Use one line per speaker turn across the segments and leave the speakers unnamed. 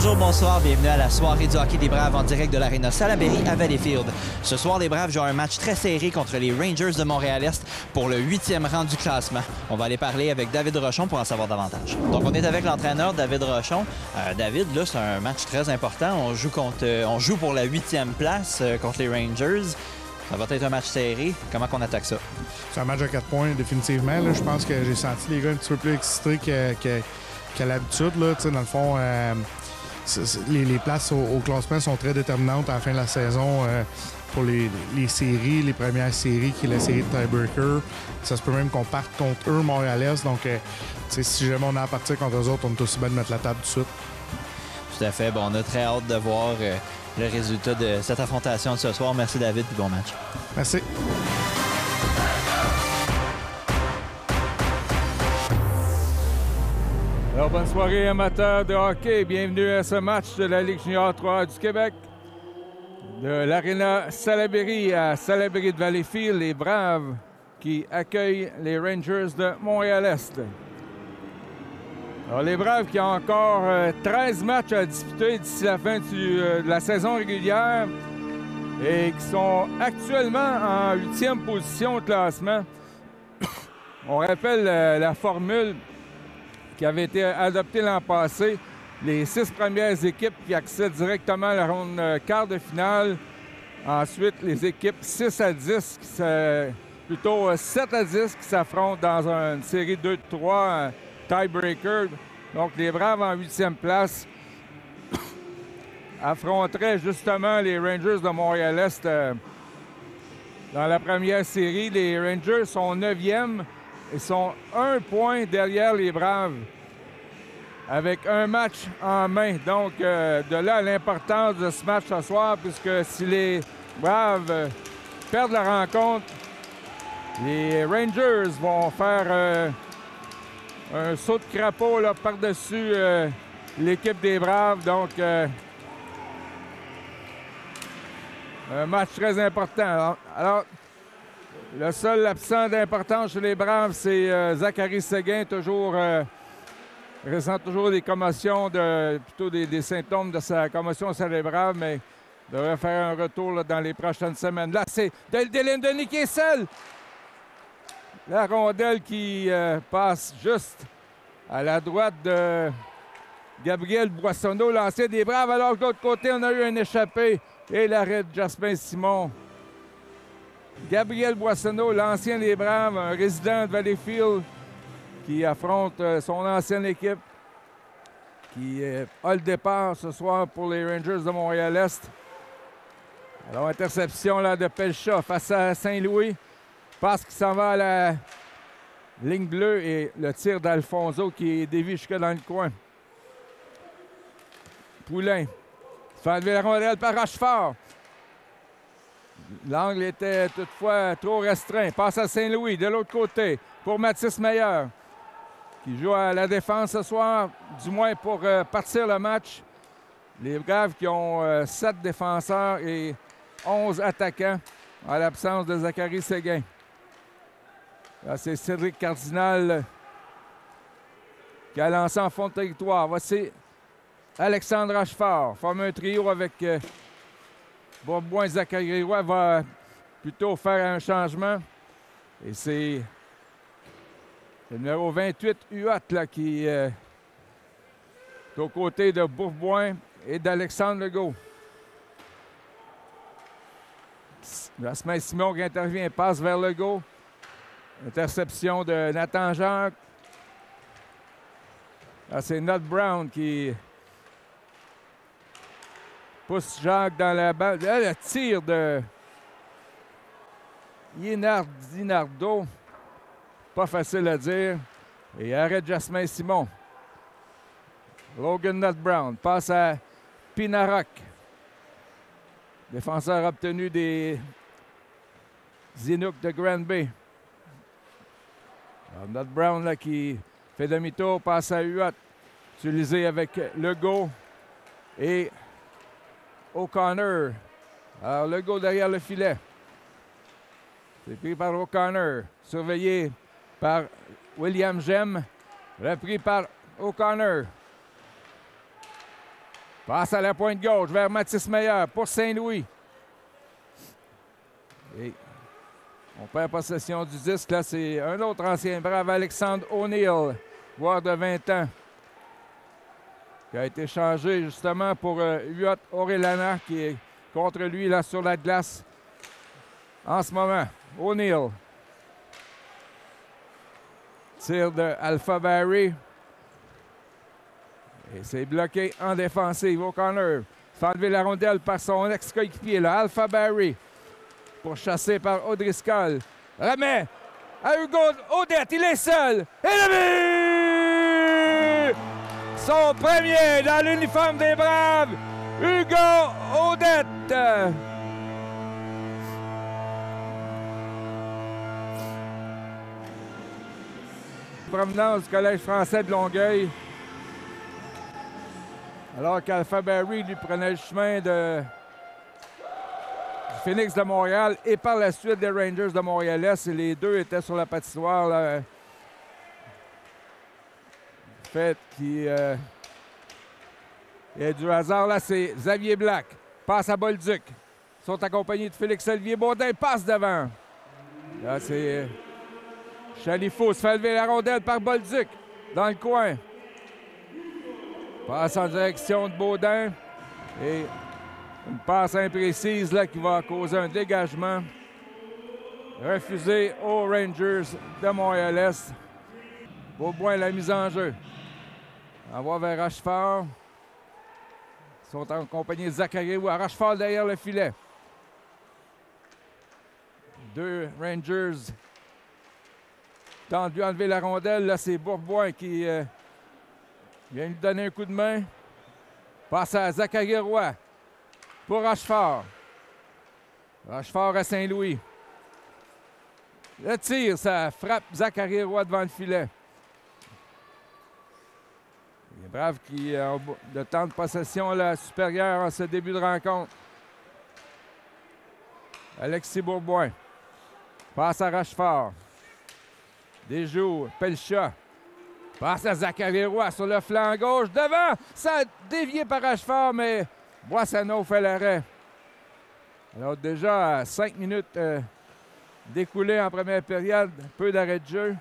Bonjour, bonsoir, bienvenue à la soirée du hockey des Braves en direct de l'Arena Salaberry à Valleyfield. Ce soir, les Braves jouent un match très serré contre les Rangers de Montréal-Est pour le 8e rang du classement. On va aller parler avec David Rochon pour en savoir davantage. Donc, on est avec l'entraîneur David Rochon. David, là, c'est un match très important. On joue pour la 8e place contre les Rangers. Ça va être un match serré. Comment on attaque ça?
C'est un match à 4 points, définitivement. Là, je pense que j'ai senti les gars un petit peu plus excités qu'à l'habitude. Là. Dans le fond, les places au classement sont très déterminantes à la fin de la saison pour les séries, les premières séries, qui est la série de tiebreaker. Ça se peut même qu'on parte contre eux, Montréal-Est. Donc, si jamais on a à partir contre eux autres, on est aussi bien de mettre la table tout de suite.
Tout à fait. Bon, on a très hâte de voir le résultat de cette affrontation de ce soir. Merci, David, puis bon match.
Merci.
Alors, bonne soirée, amateurs de hockey. Bienvenue à ce match de la Ligue junior 3 du Québec. De l'Arena Salaberry à Salaberry de Valleyfield, les Braves qui accueillent les Rangers de Montréal-Est. Alors, les Braves qui ont encore 13 matchs à disputer d'ici la fin de la saison régulière et qui sont actuellement en 8e position au classement. On rappelle la formule qui avait été adoptée l'an passé. Les 6 premières équipes qui accèdent directement à la ronde quart de finale. Ensuite, les équipes 6 à 10, plutôt 7 à 10 qui s'affrontent dans une série 2-3 tiebreaker. Donc, les Braves en 8e place affronteraient justement les Rangers de Montréal-Est dans la première série. Les Rangers sont 9e et sont 1 point derrière les Braves avec un match en main. Donc, de là l'importance de ce match ce soir, puisque si les Braves perdent la rencontre, les Rangers vont faire un saut de crapaud là, par-dessus l'équipe des Braves. Donc, un match très important. Alors, le seul absent d'importance chez les Braves, c'est Zachary Séguin, ressent toujours des commotions, plutôt des symptômes de sa commotion cérébrale, mais devrait faire un retour là, dans les prochaines semaines. Là, c'est Dylan Denis qui est seul. La rondelle qui passe juste à la droite de Gabriel Boissonneau, l'ancien des Braves, alors que de l'autre côté, on a eu un échappé et l'arrêt de Jasmin Simon. Gabriel Boissonneau, l'ancien des Braves, un résident de Valleyfield, qui affronte son ancienne équipe, qui a le départ ce soir pour les Rangers de Montréal-Est. Alors, interception là, de Pelcha face à Saint-Louis. Passe qui s'en va à la ligne bleue et le tir d'Alfonso qui est dévié jusque dans le coin. Poulain se fait enlever la rondelle par Rochefort. L'angle était toutefois trop restreint. Passe à Saint-Louis de l'autre côté pour Mathis Meilleur, qui joue à la défense ce soir, du moins pour partir le match. Les Braves qui ont 7 défenseurs et 11 attaquants en l'absence de Zachary Séguin. Là, c'est Cédric Cardinal qui a lancé en fond de territoire. Voici Alexandre Rochefort. Forme un trio avec Bourboin et Zachary Roy. Va plutôt faire un changement. Et c'est le numéro 28, Huot, là, qui est aux côtés de Bourboin et d'Alexandre Legault. Jasmin Simon qui intervient, passe vers Legault. Interception de Nathan Jacques. Là, c'est Nut Brown qui pousse Jacques dans la balle. Là, le tir de Dinardo. Pas facile à dire. Et arrête Jasmin Simon. Logan Nut Brown passe à Pinarac. Défenseur obtenu des Inuks de Granby. Nut Brown là, qui fait demi-tour, passe à Huot. Utilisé avec Legault et O'Connor. Alors Legault derrière le filet. C'est pris par O'Connor. Surveillé par William Gem. Repris par O'Connor. Passe à la pointe gauche vers Mathis Meyer pour Saint-Louis. Et on perd possession du disque. Là, c'est un autre ancien brave, Alexandre O'Neill, joueur de 20 ans, qui a été changé justement pour Huot Orellana, qui est contre lui là sur la glace en ce moment. O'Neill. Tir de Alpha Barry. Et c'est bloqué en défensive au corner. Fait enlever la rondelle par son ex-coéquipier, Alpha Barry, pour chasser par O'Driscoll. Remet à Hugo Odette, il est seul. Et le but! Son premier dans l'uniforme des Braves, Hugo Odette. Provenance du Collège français de Longueuil. Alors qu'Alpha Barry lui prenait le chemin du Phoenix de Montréal et par la suite des Rangers de Montréal-Est. Et les deux étaient sur la patinoire. Là. Fait qui est du hasard. Là, c'est Xavier Black. Passe à Bolduc. Ils sont accompagnés de Félix-Olivier Baudin. Passe devant. Là, c'est Chalifou se fait lever la rondelle par Bolduc dans le coin. Passe en direction de Baudin. Et une passe imprécise là, qui va causer un dégagement. Refusé aux Rangers de Montréal-Est. Beaubois, la mise en jeu. Envoie vers Rochefort. Ils sont en compagnie de Zachary Roy. Rochefort derrière le filet. Deux Rangers tentent de lui enlever la rondelle. Là, c'est Bourboin qui vient lui donner un coup de main. Passe à Zachary Roy pour Rochefort. Rochefort à Saint-Louis. Le tir, ça frappe Zachary Roy devant le filet. Les Braves qui ont le temps de possession là, supérieur en ce début de rencontre. Alexis Bourboin. Passe à Rochefort. Desjous, Pelcha. Passe à Zachary Roy sur le flanc gauche. Devant, ça a dévié par Rochefort, mais Boissonneau fait l'arrêt. Alors déjà, 5 minutes d'écoulées en première période. Peu d'arrêt de jeu.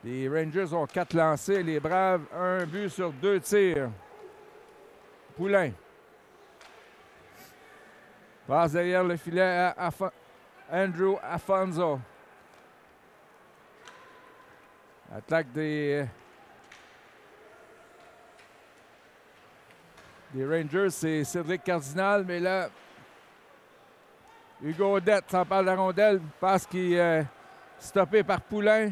Les Rangers ont 4 lancés. Les Braves, 1 but sur 2 tirs. Poulain. Passe derrière le filet à Andrew Afonso. Attaque des Rangers, c'est Cédric Cardinal, mais là, Hugo Odette s'empare de la rondelle. Passe qui est stoppé par Poulain.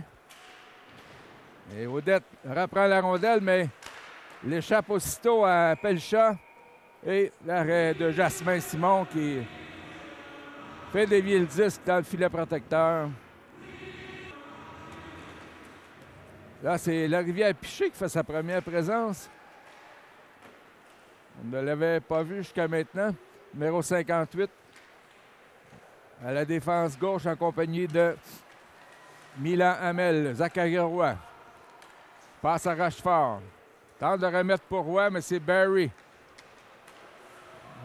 Et Odette reprend la rondelle, mais l'échappe aussitôt à Pelcha. Et l'arrêt de Jasmin Simon qui fait dévier le disque dans le filet protecteur. Là, c'est Larivière-Piché qui fait sa première présence. On ne l'avait pas vu jusqu'à maintenant. Numéro 58. À la défense gauche en compagnie de Milan Hamel. Zachary Roy. Passe à Rochefort. Tente de remettre pour Roy, mais c'est Barry.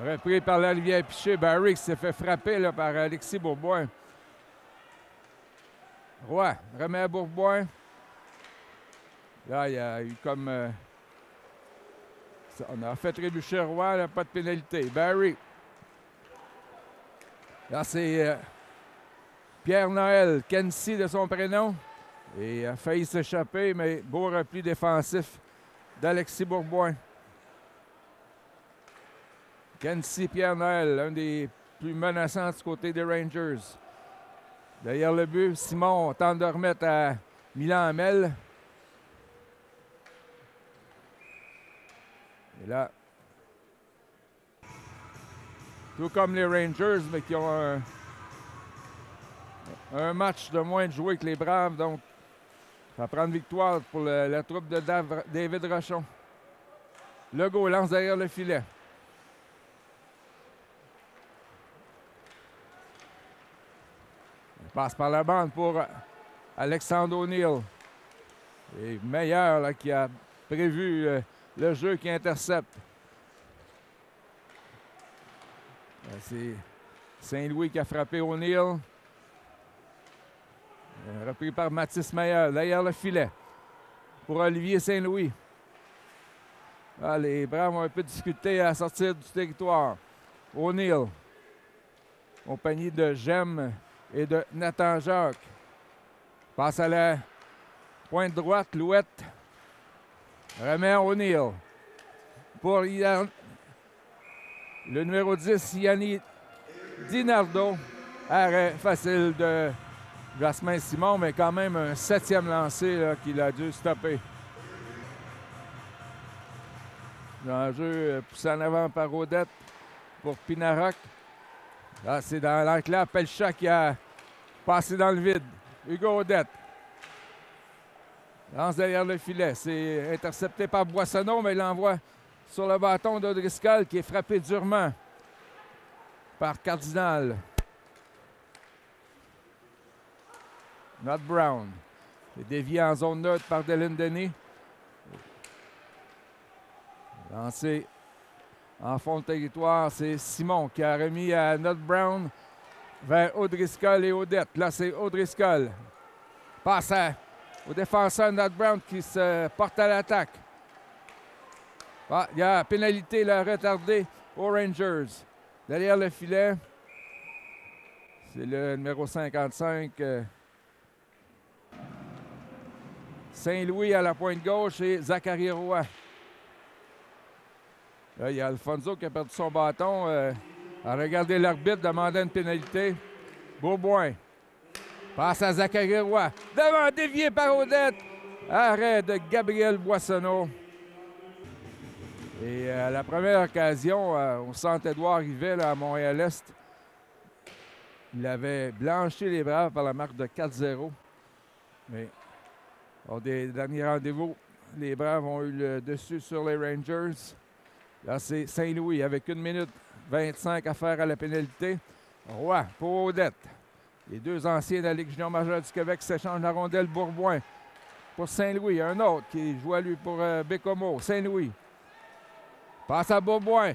Repris par Larivière-Piché. Barry qui s'est fait frapper là, par Alexis Bourboin. Roy remet à Bourboin. Là, il y a eu comme... on a fait trébucher Roy, là, pas de pénalité. Barry. Là, c'est Pierre-Noël Kensi de son prénom. Et il a failli s'échapper, mais beau repli défensif d'Alexis Bourboin. Kensi Pierre-Noël, l'un des plus menaçants du côté des Rangers. Derrière le but, Simon tente de remettre à Milan Hamel. Et là, tout comme les Rangers, mais qui ont un match de moins de jouer que les Braves, donc ça prend une victoire pour la troupe de David Rochon. Legault lance derrière le filet. Il passe par la bande pour Alexandre O'Neill. Et Meilleur là, qui a prévu le jeu qui intercepte. C'est Saint-Louis qui a frappé O'Neill. Repris par Mathis Meyer, derrière le filet. Pour Olivier Saint-Louis. Ah, les Braves ont un peu de difficulté à sortir du territoire. O'Neill. Compagnie de Gem et de Nathan Jacques. Passe à la pointe droite, Louette. Remet à O'Neill. Pour le numéro 10, Yanni Dinardo. Arrêt facile de Jasmin Simon, mais quand même un 7e lancé qu'il a dû stopper. L'enjeu poussé en avant par Odette pour Pinarac. Là, c'est dans l'enclave Pelcha qui a passé dans le vide. Hugo Odette. Lance derrière le filet. C'est intercepté par Boissonneau, mais il l'envoie sur le bâton d'Odriscoll qui est frappé durement par Cardinal. Not Brown. C'est dévié en zone neutre par Dylan Denis. Lancé en fond de territoire, c'est Simon qui a remis à Not Brown vers O'Driscoll et Odette. Là, c'est O'Driscoll. Passe au défenseur Not Brown qui se porte à l'attaque. Ah, il y a pénalité retardée aux Rangers. Derrière le filet, c'est le numéro 55. Saint-Louis à la pointe gauche et Zachary Roy. Là, il y a Alfonso qui a perdu son bâton. A regardé l'arbitre, demandait une pénalité. Beauboin. Passe à Zachary Roy. Devant, dévié par Odette. Arrêt de Gabriel Boissonneau. Et à la première occasion, au Centre-Édouard Rivet, là, à Montréal-Est, il avait blanchi les Braves par la marque de 4-0. Mais lors des derniers rendez-vous, les Braves ont eu le dessus sur les Rangers. Là, c'est Saint-Louis avec 1 minute 25 à faire à la pénalité. Roy pour Odette. Les deux anciens de la Ligue junior majeure du Québec s'échangent la rondelle. Bourboin pour Saint-Louis. Un autre qui joue à lui pour Bécomo. Saint-Louis. Passe à Bourboin.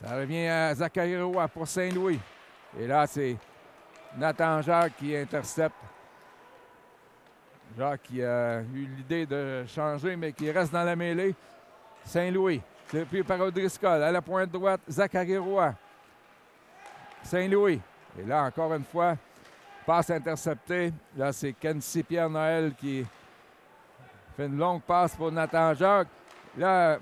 Ça revient à Zachary Roy pour Saint-Louis. Et là, c'est Nathan Jacques qui intercepte. Jacques qui a eu l'idée de changer, mais qui reste dans la mêlée. Saint-Louis, depuis par O'Driscoll, à la pointe droite, Zachary Roy. Saint-Louis. Et là, encore une fois, passe interceptée. Là, c'est Kenzie Pierre-Noël qui fait une longue passe pour Nathan Jacques. Là,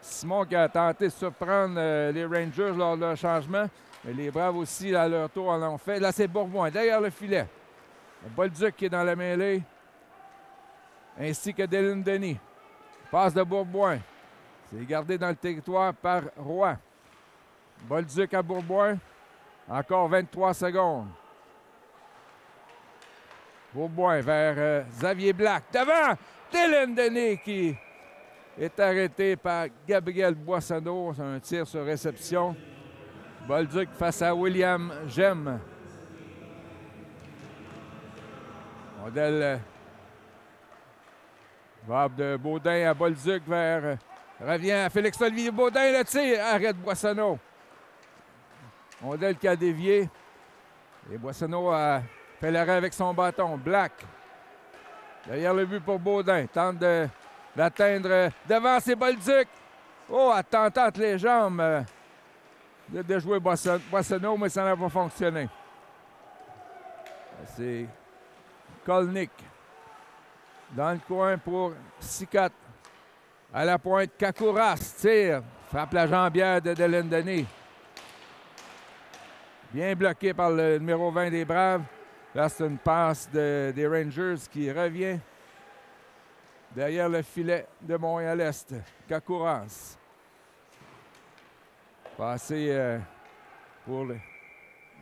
Simon qui a tenté de surprendre les Rangers lors de leur changement. Mais les Braves aussi, à leur tour, en ont fait. Là, c'est Bourboin, derrière le filet. Bolduc qui est dans la mêlée. Ainsi que Dylan Denis. Passe de Bourboin. C'est gardé dans le territoire par Roy. Bolduc à Bourboin. Encore 23 secondes. Bourboin vers Xavier Black. Devant Dylan Denis qui est arrêté par Gabriel Boissonneau. C'est un tir sur réception. Bolduc face à William Gem. Modèle Bob de Baudin à Bolduc vers... revient à Félix-Olivier Baudin, le tir. Arrête Boissonneau. Modèle qui a dévié. Et Boissonneau a fait l'arrêt avec son bâton. Black. Derrière le but pour Baudin. Tente d'atteindre devant, c'est Bolduc. Oh, elle tente les jambes de jouer Boissonneau, mais ça n'a pas fonctionné. C'est Kolnick. Dans le coin pour Sicotte. À la pointe, Kakouras tire. Frappe la jambière de Dylan Denis. Bien bloqué par le numéro 20 des Braves. Là, c'est une passe des Rangers qui revient derrière le filet de Montréal-Est. Kakouras. Passé pour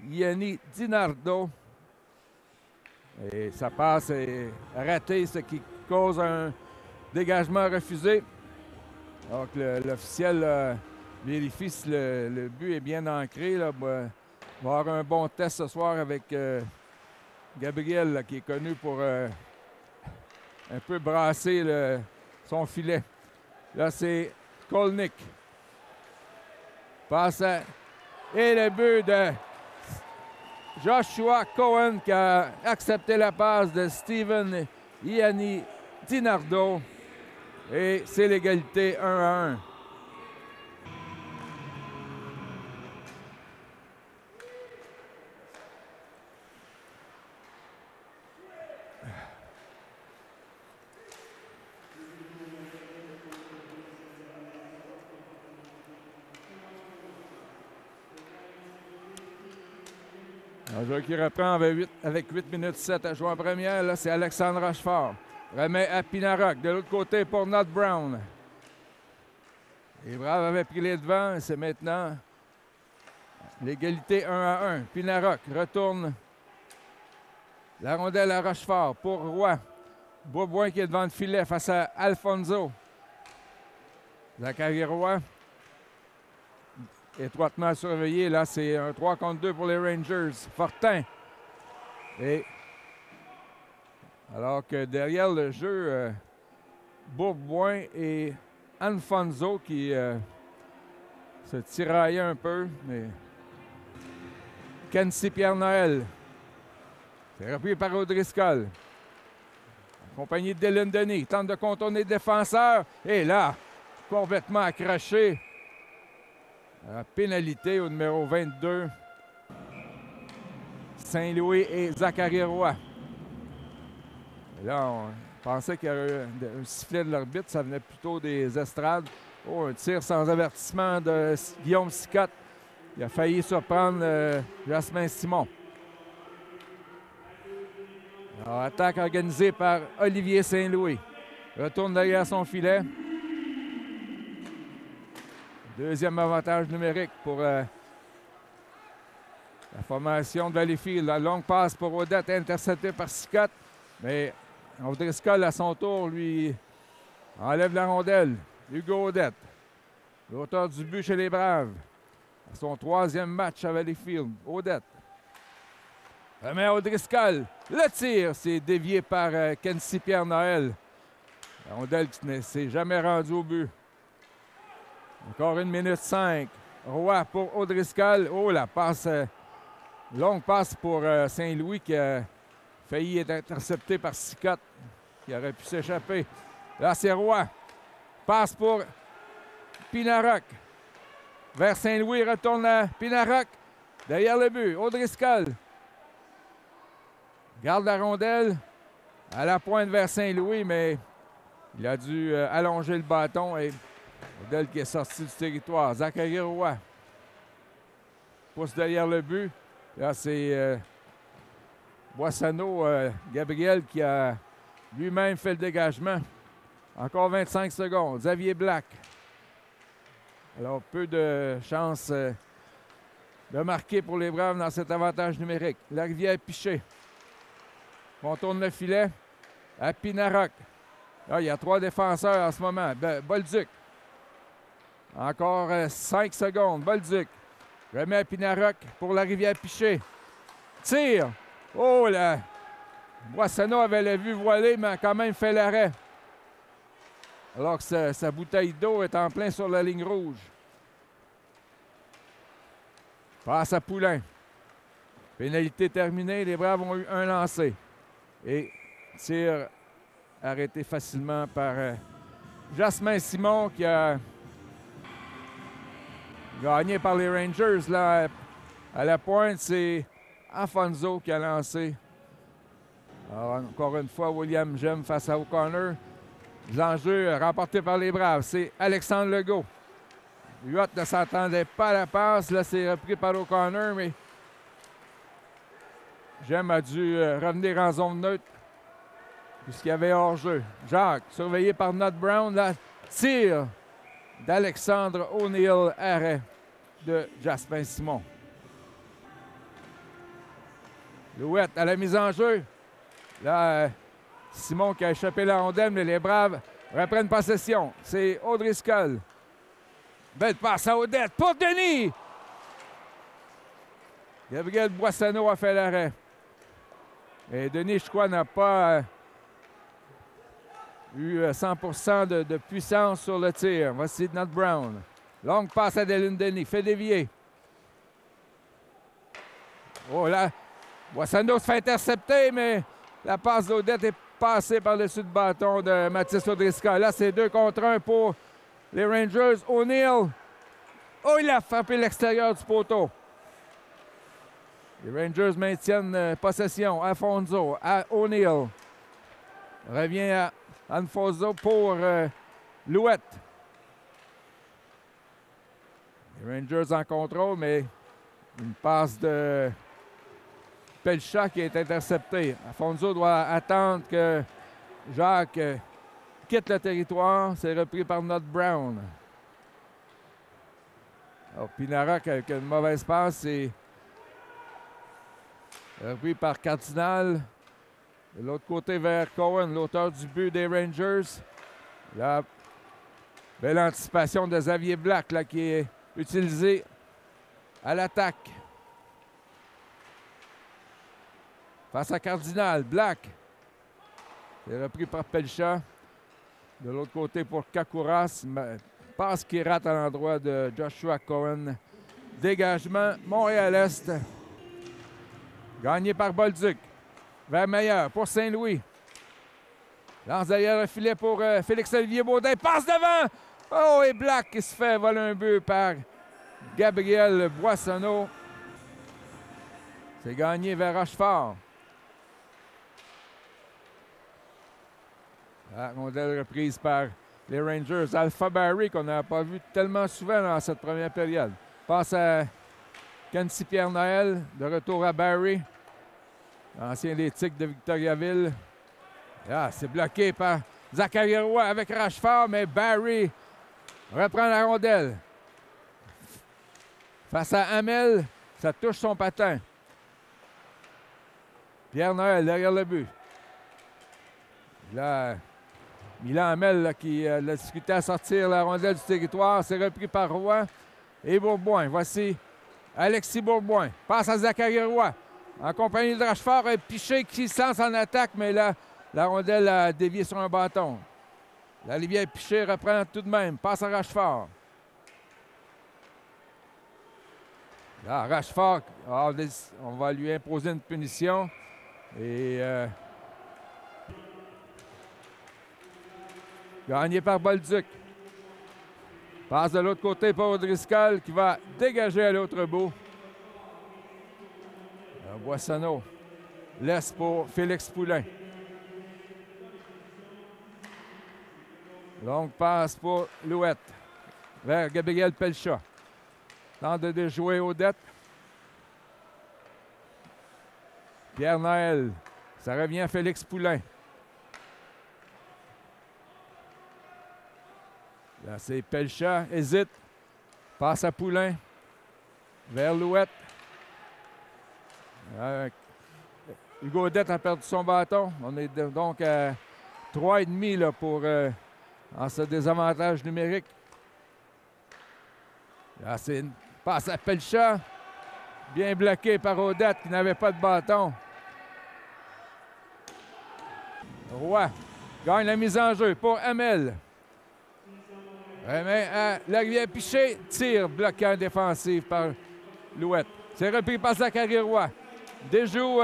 Yanni Dinardo. Et sa passe est ratée, ce qui cause un dégagement refusé. Donc l'officiel vérifie si le but est bien ancré. Là, va avoir un bon test ce soir avec Gabriel, là, qui est connu pour un peu brasser son filet. Là, c'est Kolnick. Passe et le but de Joshua Cohen qui a accepté la passe de Steven Ianni Dinardo. Et c'est l'égalité 1-1. Un joueur qui reprend avec 8 minutes 7 à jouer en première, là, c'est Alexandre Rochefort. Remet à Pinaroc. De l'autre côté pour Nott Brown. Les Braves avaient pris les devants et c'est maintenant l'égalité 1-1. Pinaroc retourne la rondelle à Rochefort pour Roy. Beaubois qui est devant le filet face à Alfonso. Zachary Roy. Étroitement surveillé. Là, c'est un 3 contre 2 pour les Rangers. Fortin. Et alors que derrière le jeu, Beaubois et Alfonso qui se tiraillaient un peu. Mais Kenzie Pierre-Noël. C'est repris par O'Driscoll. Accompagné de Dylan Denis. Tente de contourner le défenseur. Et là, complètement accroché. À pénalité au numéro 22. Saint-Louis et Zachary Roy. Et là, on pensait qu'il y avait un sifflet de l'arbitre. Ça venait plutôt des estrades. Oh, un tir sans avertissement de Guillaume Sicotte. Il a failli surprendre Jasmin Simon. Alors, attaque organisée par Olivier Saint-Louis. Retourne derrière son filet. Deuxième avantage numérique pour la formation de Valleyfield. La longue passe pour Odette, interceptée par Sicotte. Mais O'Driscoll, à son tour, lui enlève la rondelle. Hugo Odette, l'auteur du but chez les Braves. À son troisième match à Valleyfield. Odette. Remet à O'Driscoll. Le tir, c'est dévié par Kenzie Pierre-Noël. La rondelle qui ne s'est jamais rendue au but. Encore 1 minute 5. Roy pour O'Driscoll. Oh, la passe, longue passe pour Saint-Louis qui a failli être intercepté par Sicotte, qui aurait pu s'échapper. Là, c'est Roy. Passe pour Pinaroc. Vers Saint-Louis, retourne à Pinaroc. Derrière le but, O'Driscoll. Garde la rondelle. À la pointe vers Saint-Louis, mais il a dû allonger le bâton et Odell qui est sorti du territoire. Zachary Roy pousse derrière le but. Là, c'est Boissonneau, Gabriel, qui a lui-même fait le dégagement. Encore 25 secondes. Xavier Black. Alors, peu de chance de marquer pour les Braves dans cet avantage numérique. La rivière Piché. On tourne le filet à Pinaroc. Là, il y a 3 défenseurs en ce moment. Bolduc. Encore 5 secondes. Bolduc remet à Pinaroc pour la rivière Piché. Tire. Oh là! Boissonneau avait la vue voilée, mais a quand même fait l'arrêt. Alors que sa bouteille d'eau est en plein sur la ligne rouge. Passe à Poulain. Pénalité terminée. Les Braves ont eu un lancé. Et tir arrêté facilement par Jasmin Simon qui a gagné par les Rangers. Là, à la pointe, c'est Alfonso qui a lancé. Alors, encore une fois, William Gem face à O'Connor. L'enjeu remporté par les Braves, c'est Alexandre Legault. Huot ne s'attendait pas à la passe. Là, c'est repris par O'Connor, mais Gem a dû revenir en zone neutre puisqu'il y avait hors-jeu. Jacques, surveillé par Nott Brown. Là, tir d'Alexandre O'Neill, arrêt de Jasmin Simon. Louette à la mise en jeu. Là, Simon qui a échappé la rondelle, mais les Braves reprennent possession. C'est O'Driscoll. Belle passe à Odette pour Denis. Gabriel Boissonneau a fait l'arrêt. Et Denis, je crois, n'a pas eu 100% de puissance sur le tir. Voici Nott Brown. Longue passe à Dylan Denny. Fait dévier. Oh là, Boissonneau se fait intercepter, mais la passe d'Odette est passée par-dessus le bâton de Mathis Audriska. Là, c'est 2 contre 1 pour les Rangers. O'Neill. Oh, il a frappé l'extérieur du poteau. Les Rangers maintiennent possession. Alfonso à O'Neill. Revient à Alfonso pour Louette. Les Rangers en contrôle, mais une passe de Pelcha qui est interceptée. Alfonso doit attendre que Jacques quitte le territoire. C'est repris par notre Brown. Alors, Pinara qui a une mauvaise passe. C'est repris par Cardinal. De l'autre côté vers Cohen, l'auteur du but des Rangers. La belle anticipation de Xavier Black là, qui est utilisé à l'attaque. Face à Cardinal, Black. C'est repris par Pelcha. De l'autre côté pour Kakouras. Passe qui rate à l'endroit de Joshua Cohen. Dégagement Montréal-Est. Gagné par Bolduc. Vers Meilleur pour Saint-Louis. Lance derrière le filet pour Félix-Olivier Baudin. Passe devant! Oh, et Black qui se fait voler un but par Gabriel Boissonneau. C'est gagné vers Rochefort. La rondelle reprise par les Rangers. Alpha Barry, qu'on n'a pas vu tellement souvent dans cette première période. Passe à Kency Pierre-Noël. De retour à Barry. Ancien des Tigres de Victoriaville. Ah, c'est bloqué par Zachary Roy avec Rochefort, mais Barry reprend la rondelle. Face à Hamel, ça touche son patin. Pierre-Noël derrière le but. Là, Milan Hamel là, qui a discuté à sortir la rondelle du territoire. C'est repris par Roy et Bourboin. Voici Alexis Bourboin. Passe à Zachary Roy. En compagnie de Rochefort, Piché qui se lance en attaque, mais là, la rondelle a dévié sur un bâton. L'Olivier Piché reprend tout de même. Passe à Rochefort. Là, Rochefort, on va lui imposer une punition. Et gagné par Bolduc. Passe de l'autre côté pour Audriscal qui va dégager à l'autre bout. Boissonneau laisse pour Félix Poulain. Longue passe pour Louette vers Gabriel Pelcha. Tente de déjouer Odette. Pierre-Noël. Ça revient à Félix Poulain. Là, c'est Pelcha. Hésite. Passe à Poulain. Vers Louette. Hugo Odette a perdu son bâton. On est donc à 3,5 là, pour en ce désavantage numérique. Là, c'est une passe à Pelcha. Bien bloqué par Odette qui n'avait pas de bâton. Roy gagne la mise en jeu pour Hamel. Remet à Larivière-Piché. Tire bloquant défensif par Louette. C'est repris par Zachary Roy. Déjoue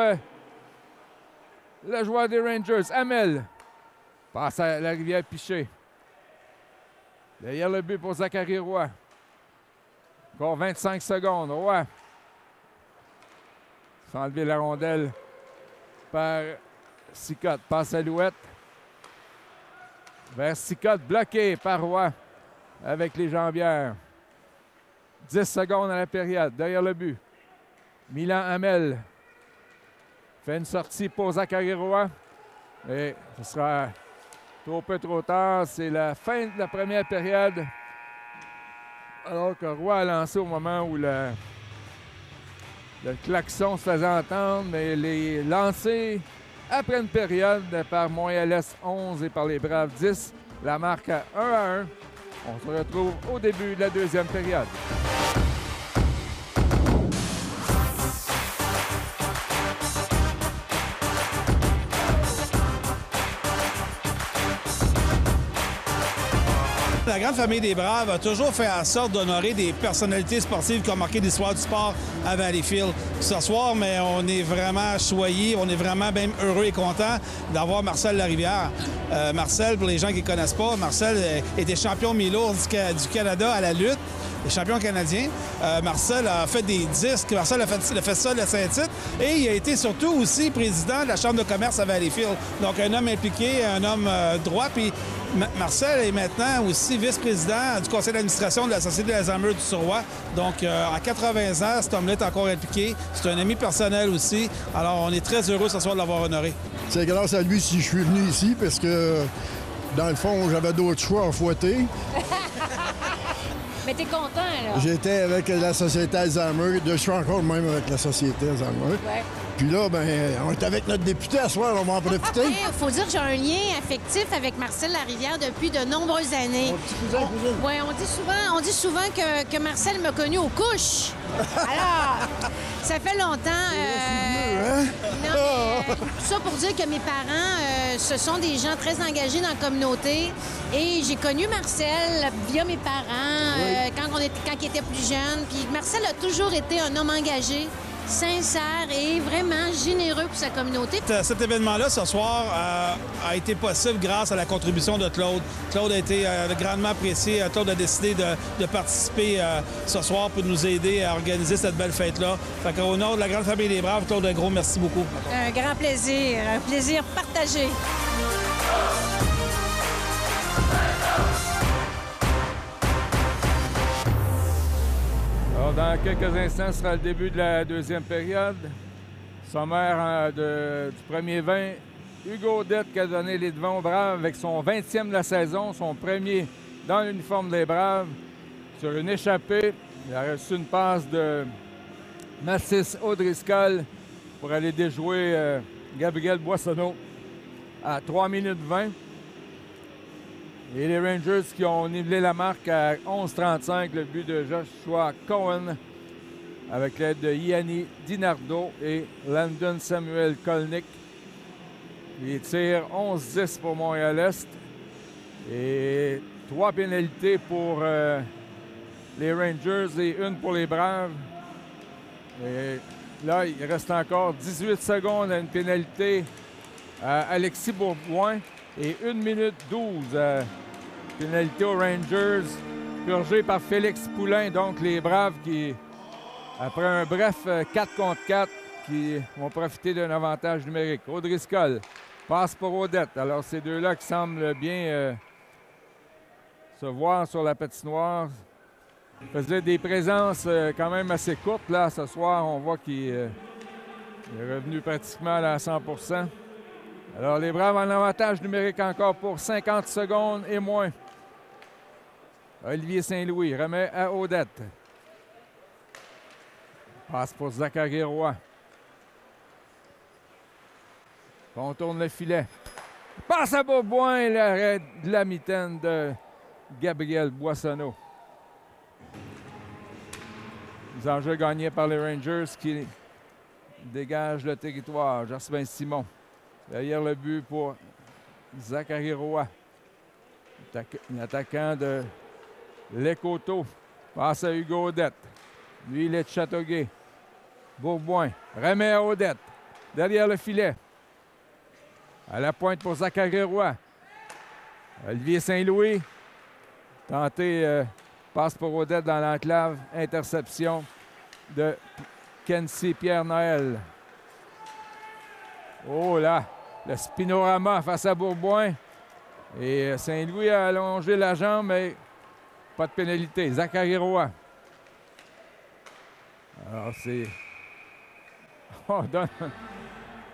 le joueur des Rangers, Hamel. Passe à Larivière-Piché. Derrière le but pour Zachary Roy. Encore 25 secondes. Roy. Sans enlever la rondelle par Sicotte. Passe à Louette. Vers Sicotte, bloqué par Roy avec les jambières. 10 secondes à la période. Derrière le but. Milan Hamel fait une sortie pour Zachary Roy. Et ce sera trop peu trop tard. C'est la fin de la première période. Alors que Roy a lancé au moment où le klaxon se faisait entendre. Mais les lancés après une période par Montréal-Est 11 et par les Braves 10. La marque à 1-1. On se retrouve au début de la deuxième période.
la grande famille des Braves a toujours fait en sorte d'honorer des personnalités sportives qui ont marqué l'histoire du sport à Valleyfield. Ce soir, mais on est vraiment choyés, on est vraiment même heureux et contents d'avoir Marcel Larivière. Marcel, pour les gens qui ne connaissent pas, Marcel était champion mi-lourd du Canada à la lutte. Champion canadien. Marcel a fait des disques. Marcel a fait ça, le Saint-Tite. Et il a été surtout aussi président de la Chambre de commerce à Valleyfield. Donc, un homme impliqué, un homme droit. Puis Marcel est maintenant aussi vice-président du conseil d'administration de la Société d'Alzheimer du Surroi. Donc, à 80 ans, cet homme-là est encore impliqué. C'est un ami personnel aussi. Alors, on est très heureux ce soir de l'avoir honoré.
C'est grâce à lui si je suis venu ici, parce que, dans le fond, j'avais d'autres choix à fouetter.
Mais t'es content, là?
J'étais avec la Société Alzheimer. Je suis encore même avec la Société Alzheimer.
Ouais.
Puis là, ben, on est avec notre député à soir, on va en profiter.
Il faut dire que j'ai un lien affectif avec Marcel Larivière depuis de nombreuses années.
Mon petit cousin, cousine.
Oui, on dit souvent que Marcel m'a connu aux couches. Alors, ça fait longtemps.
Hein?
Non, mais, tout ça pour dire que mes parents, ce sont des gens très engagés dans la communauté. Et j'ai connu Marcel via mes parents quand il était plus jeune. Puis Marcel a toujours été un homme engagé, sincère et vraiment généreux pour sa communauté.
Cet événement-là, ce soir, a été possible grâce à la contribution de Claude. Claude a été grandement apprécié. Claude a décidé de participer ce soir pour nous aider à organiser cette belle fête-là. Fait qu'au nom de la grande famille des Braves, Claude, un gros merci beaucoup.
Un grand plaisir, un plaisir partagé.
Alors, dans quelques instants, ce sera le début de la deuxième période. Sommaire du premier 20. Hugo Audette qui a donné les devants aux Braves avec son 20e de la saison, son premier dans l'uniforme des Braves. Sur une échappée, il a reçu une passe de Mathis O'Driscoll pour aller déjouer Gabriel Boissonneau à 3 minutes 20. Et les Rangers qui ont nivelé la marque à 11-35, le but de Joshua Cohen avec l'aide de Yanni Dinardo et Landon Samuel Kolnick. Les tirs 11-10 pour Montréal-Est et 3 pénalités pour les Rangers et 1 pour les Braves. Et là, il reste encore 18 secondes à une pénalité à Alexis Bourboin et 1 minute 12 pénalité aux Rangers, purgée par Félix Poulain. Donc, les Braves qui, après un bref 4 contre 4, qui vont profiter d'un avantage numérique. O'Driscoll passe pour Audette. Alors, ces deux-là qui semblent bien se voir sur la patinoire. Il faisait des présences quand même assez courtes. Là, ce soir, on voit qu'il est revenu pratiquement à 100 %. Alors, les Braves en avantage numérique encore pour 50 secondes et moins. Olivier Saint-Louis remet à Audette. Passe pour Zachary Roy. Contourne le filet. Passe à Bourboin, l'arrêt de la mitaine de Gabriel Boissonneau. Les enjeux gagnés par les Rangers qui dégagent le territoire. Jasmin Simon. Derrière le but pour Zachary Roy. L'attaquant de Lecoteau. Passe à Hugo Audette. Lui, il est de Châteauguay. Bourboin remet à Audette. Derrière le filet. À la pointe pour Zachary Roy. Olivier Saint-Louis. Tenté, passe pour Audette dans l'enclave. Interception de Kenzie Pierre-Noël. Oh là, le spinorama face à Bourboin. Et Saint-Louis a allongé la jambe, mais pas de pénalité. Zachary Roy. Alors, c'est... On donne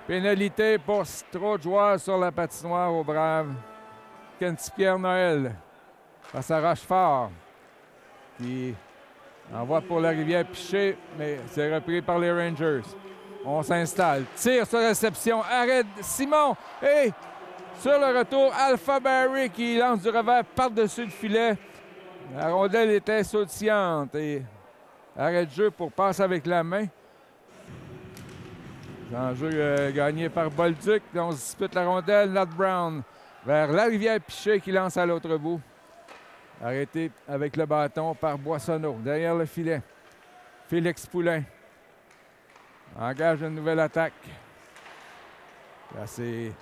pénalité pour trop de joueurs sur la patinoire au Braves. Kenzie Pierre-Noël face à Rochefort, qui envoie pour la Rivière-Piché, mais c'est repris par les Rangers. On s'installe. Tire sur réception. Arrête Simon. Et sur le retour, Alpha Barry qui lance du revers par-dessus le filet. La rondelle était sautillante. Et arrêt de jeu pour passe avec la main. L'enjeu gagné par Bolduc. On se dispute la rondelle. Nat Brown vers la Rivière-Piché qui lance à l'autre bout. Arrêté avec le bâton par Boissonneau. Derrière le filet, Félix Poulain engage une nouvelle attaque. Là, c'est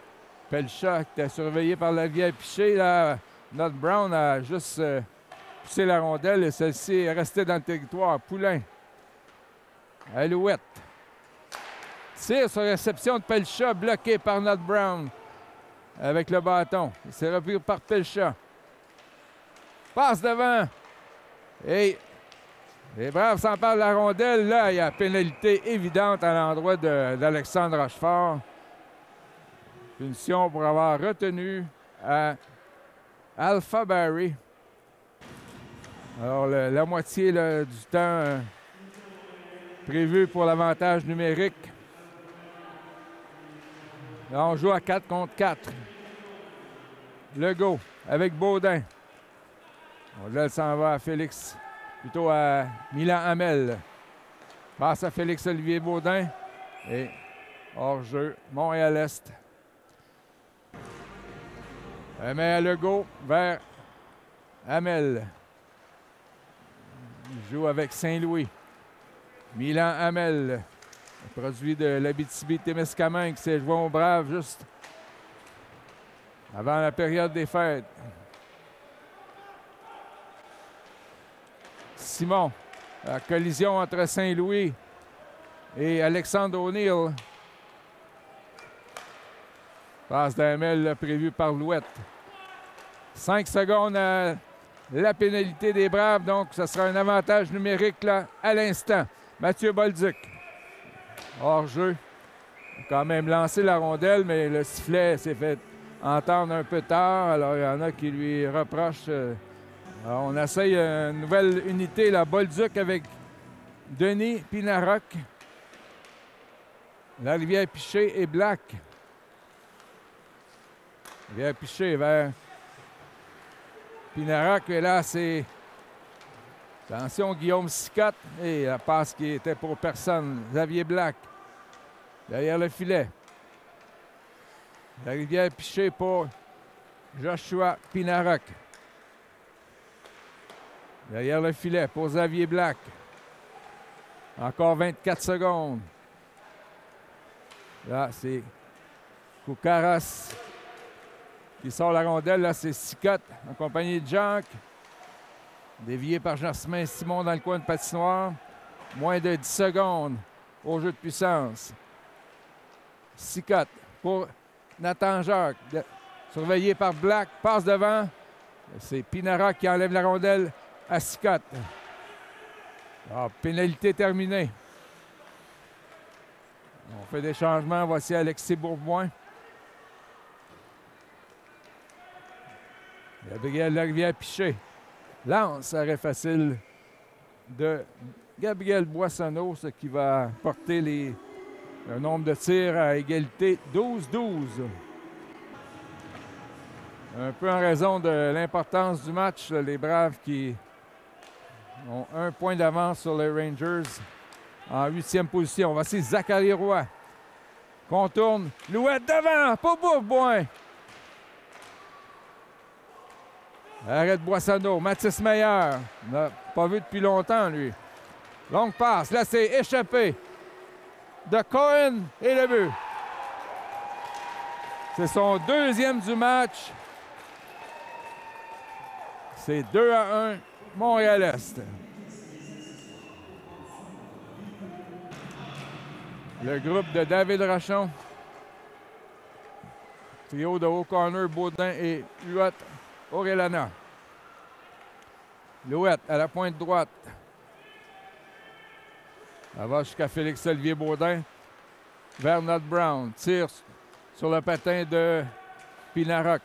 Pelcha qui était surveillé par la vieille Piché. Là, Not Brown a juste poussé la rondelle et celle-ci est restée dans le territoire. Poulain. Alouette. Tire sur réception de Pelcha, bloqué par Not Brown avec le bâton. C'est repris par Pelcha. Passe devant. Et les Braves s'emparent de la rondelle. Là, il y a pénalité évidente à l'endroit d'Alexandre Rochefort. Punition pour avoir retenu à Alpha Barry. Alors, la moitié là, du temps prévu pour l'avantage numérique. Là, on joue à 4 contre 4. Legault avec Baudin. Là, s'en va à Félix, plutôt à Milan Hamel. Passe à Félix-Olivier Baudin. Et hors-jeu, Montréal-Est. Mais à Legault vers Hamel. Il joue avec Saint-Louis. Milan Hamel, produit de l'Abitibi-Témiscamingue, qui s'est joué au Brave juste avant la période des fêtes. Simon, la collision entre Saint-Louis et Alexandre O'Neill. Passe d'Hamel prévue par Louette. 5 secondes à la pénalité des Braves, donc ce sera un avantage numérique là, à l'instant. Mathieu Bolduc. Hors-jeu. Il a quand même lancé la rondelle, mais le sifflet s'est fait entendre un peu tard. Alors, il y en a qui lui reprochent. Alors, on essaye une nouvelle unité, la Bolduc avec Denis Pinarac. La Rivière-Piché et Black. Rivière-Piché vers Pinarac. Et là, c'est... Attention, Guillaume Sicotte. Et la passe qui était pour personne. Xavier Black. Derrière le filet. La Rivière-Piché pour Joshua Pinarac. Derrière le filet pour Xavier Black. Encore 24 secondes. Là, c'est Koukaras qui sort la rondelle. Là, c'est Sicotte en compagnie de Jacques. Dévié par Jasmin Simon dans le coin de patinoire. Moins de 10 secondes au jeu de puissance. Sicotte pour Nathan Jacques. Surveillé par Black. Passe devant. C'est Pinara qui enlève la rondelle à Sicotte. Ah, pénalité terminée. On fait des changements. Voici Alexis Bourboin. Gabriel Larivière-Piché lance arrêt facile de Gabriel Boissonneau, ce qui va porter le nombre de tirs à égalité 12-12. Un peu en raison de l'importance du match, les Braves qui ont 1 point d'avance sur les Rangers en 8e position. Voici Zachary Roy. Contourne. Louette devant pour Bourboin. Arrête Boissonneau. Mathis Meyer. On n'a pas vu depuis longtemps, lui. Longue passe. Là, c'est échappé de Cohen et le but. C'est son 2e du match. C'est 2-1, Montréal-Est. Le groupe de David Rochon. Trio de haut corner, Baudin et Louette Orellana. Louette à la pointe droite. Elle va jusqu'à Félix-Olivier Baudin. Vers Not Brown. Tire sur le patin de Pinarac.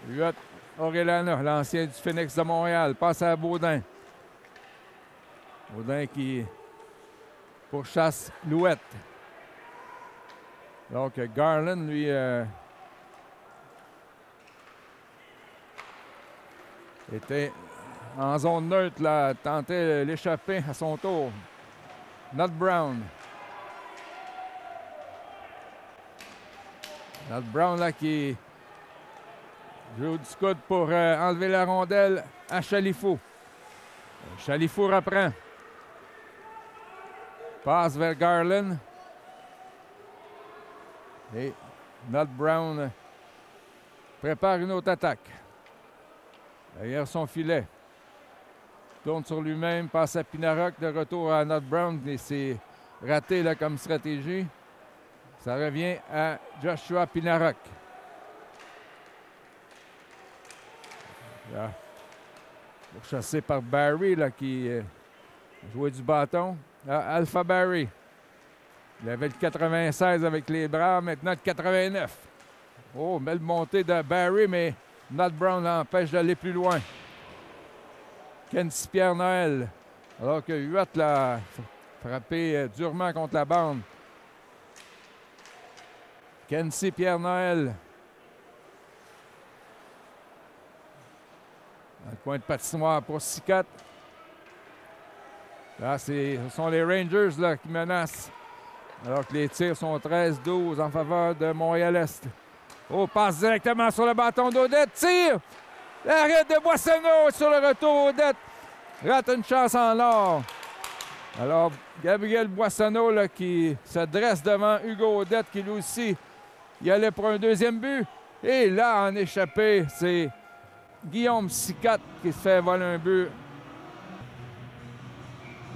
Louette Orellana, l'ancien du Phoenix de Montréal. Passe à Baudin. Baudin qui pourchasse Louette. Donc, Garland, lui, était en zone neutre, là, tentait l'échapper à son tour. Not Brown. Not Brown, là, qui Joue du coude pour enlever la rondelle à Chalifou. Chalifou reprend. Passe vers Garland. Et Nut Brown prépare une autre attaque. Derrière son filet. Tourne sur lui-même, passe à Pinarok, de retour à Nut Brown. Et c'est raté là, comme stratégie. Ça revient à Joshua Pinarok. Là, chassé par Barry là, qui jouait du bâton. Là, Alpha Barry. Il avait le 96 avec les Braves, maintenant le 89. Oh, belle montée de Barry, mais Nut Brown l'empêche d'aller plus loin. Kenzie Pierre-Noël. Alors que Huot l'a frappé durement contre la bande. Kenzie Pierre-Noël. Dans le coin de patinoire pour Cicotte. Là, ce sont les Rangers là, qui menacent. Alors que les tirs sont 13-12 en faveur de Montréal-Est. Oh, passe directement sur le bâton d'Odette. Tire! L'arrêt de Boissonneau sur le retour. Odette rate une chance en or. Alors, Gabriel Boissonneau là, qui se dresse devant Hugo Odette, qui lui aussi, il allait pour un deuxième but. Et là, en échappé, c'est Guillaume Cicotte qui se fait voler un but.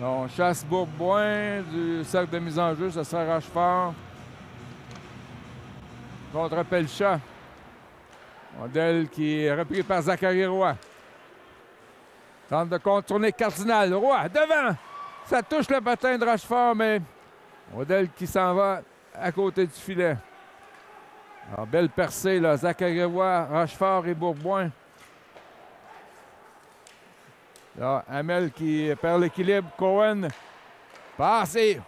On chasse Bourboin du cercle de mise en jeu, ce sera Rochefort. Contre Pelchat. Modèle qui est repris par Zachary Roy. Tente de contourner Cardinal. Roy, devant! Ça touche le patin de Rochefort, mais modèle qui s'en va à côté du filet. Alors, belle percée, là. Zachary Roy, Rochefort et Bourboin. Là, Hamel qui perd l'équilibre. Cohen passe et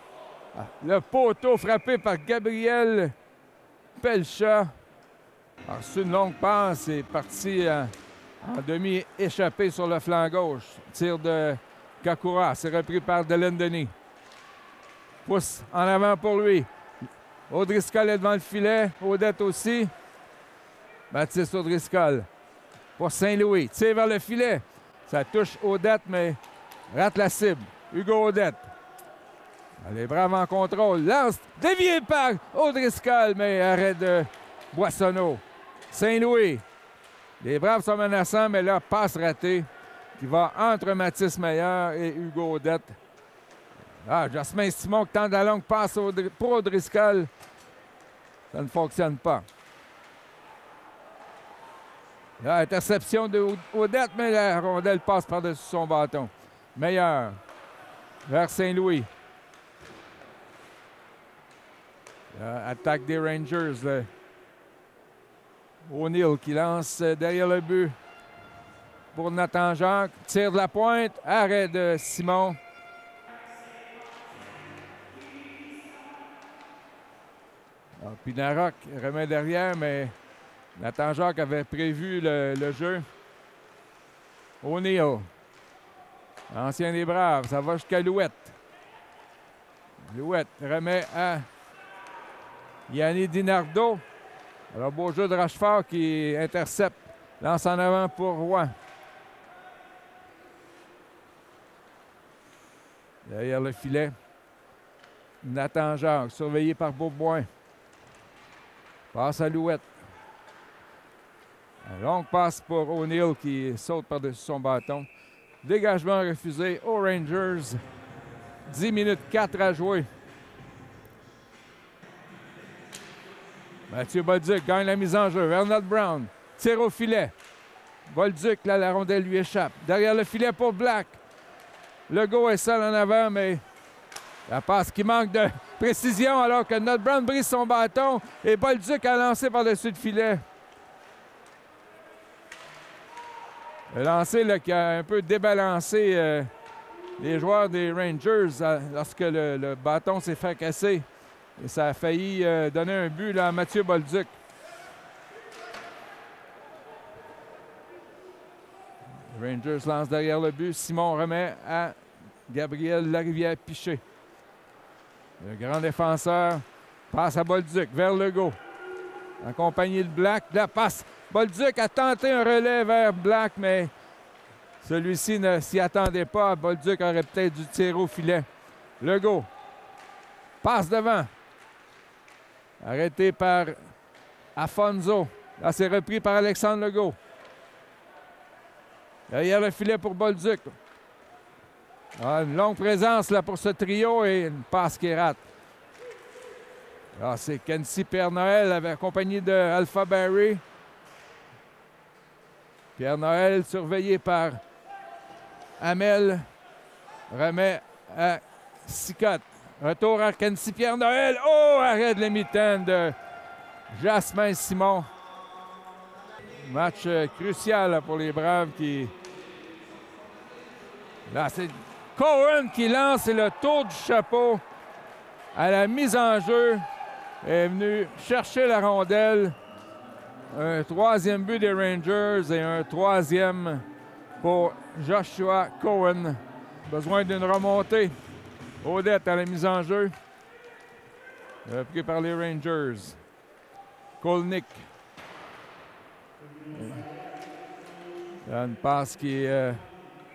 le poteau frappé par Gabriel Pelchat. Alors, c'est une longue passe. C'est parti en demi-échappé sur le flanc gauche. Tir de Kakura. C'est repris par Dylan Denis. Pousse en avant pour lui. O'Driscoll est devant le filet. Odette aussi. Baptiste O'Driscoll pour Saint-Louis. Tire vers le filet. Ça touche Odette, mais rate la cible. Hugo Odette. Les Braves en contrôle. Lance, dévié par O'Driscoll, mais arrêt de Boissonneau. Saint-Louis. Les Braves sont menaçants, mais là, passe ratée qui va entre Mathis Meilleur et Hugo Odette. Ah, Jasmin Simon qui tente la longue passe pour O'Driscoll. Ça ne fonctionne pas. Là, interception de Odette, mais la rondelle passe par-dessus son bâton. Meilleur vers Saint-Louis. Attaque des Rangers. O'Neill qui lance derrière le but pour Nathan Jacques. Tire de la pointe. Arrêt de Simon. Pinarok remet derrière, mais Nathan Jacques avait prévu le jeu. O'Neill. Ancien des Braves. Ça va jusqu'à Louette. Louette remet à Yanni Dinardo. Alors, beau jeu de Rochefort qui intercepte. Lance en avant pour Roy. Derrière le filet. Nathan Jacques, surveillé par Bourboin. Passe à Louette. Un longue passe pour O'Neill qui saute par-dessus son bâton. Dégagement refusé aux Rangers. 10 minutes 4 à jouer. Mathieu Bolduc gagne la mise en jeu. Ernest Brown tire au filet. Bolduc, là, la rondelle lui échappe. Derrière le filet pour Black. Legault est seul en avant, mais la passe qui manque de précision alors que Ernest Brown brise son bâton et Bolduc a lancé par-dessus le filet. Le lancer là, qui a un peu débalancé les joueurs des Rangers lorsque le bâton s'est fait casser. Et ça a failli donner un but là, à Mathieu Bolduc. Les Rangers lancent derrière le but. Simon remet à Gabriel accompagné de Black. La passe. Bolduc a tenté un relais vers Black, mais celui-ci ne s'y attendait pas. Bolduc aurait peut-être dû tirer au filet. Legault. Passe devant. Arrêté par Afonso. Là, c'est repris par Alexandre Legault. Derrière le filet pour Bolduc. Ah, une longue présence là, pour ce trio et une passe qui rate. Ah, c'est Kenzie Pierre-Noël accompagné de Alpha Barry. Pierre-Noël surveillé par Hamel. Remet à Sicotte. Retour à Kenzie Pierre-Noël. Oh, arrêt de la mi-temps de Jasmin Simon. Match crucial là, pour les Braves qui... Là, c'est Cohen qui lance le tour du chapeau à la mise en jeu. Est venu chercher la rondelle. Un troisième but des Rangers et un troisième pour Joshua Cohen. Besoin d'une remontée. Odette à la mise en jeu. Repris par les Rangers. Kolnick. Il y a une passe qui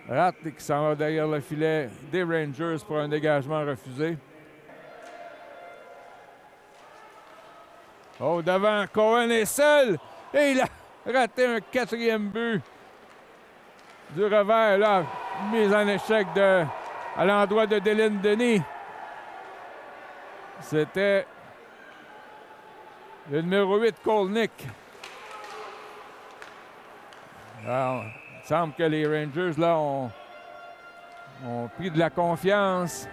rate et qui s'en va derrière le filet des Rangers pour un dégagement refusé. Oh, devant, Cohen est seul et il a raté un quatrième but du revers. Là, mise en échec à l'endroit de Dylan Denis. C'était le numéro 8, Kolnick. Alors, il semble que les Rangers là, ont pris de la confiance.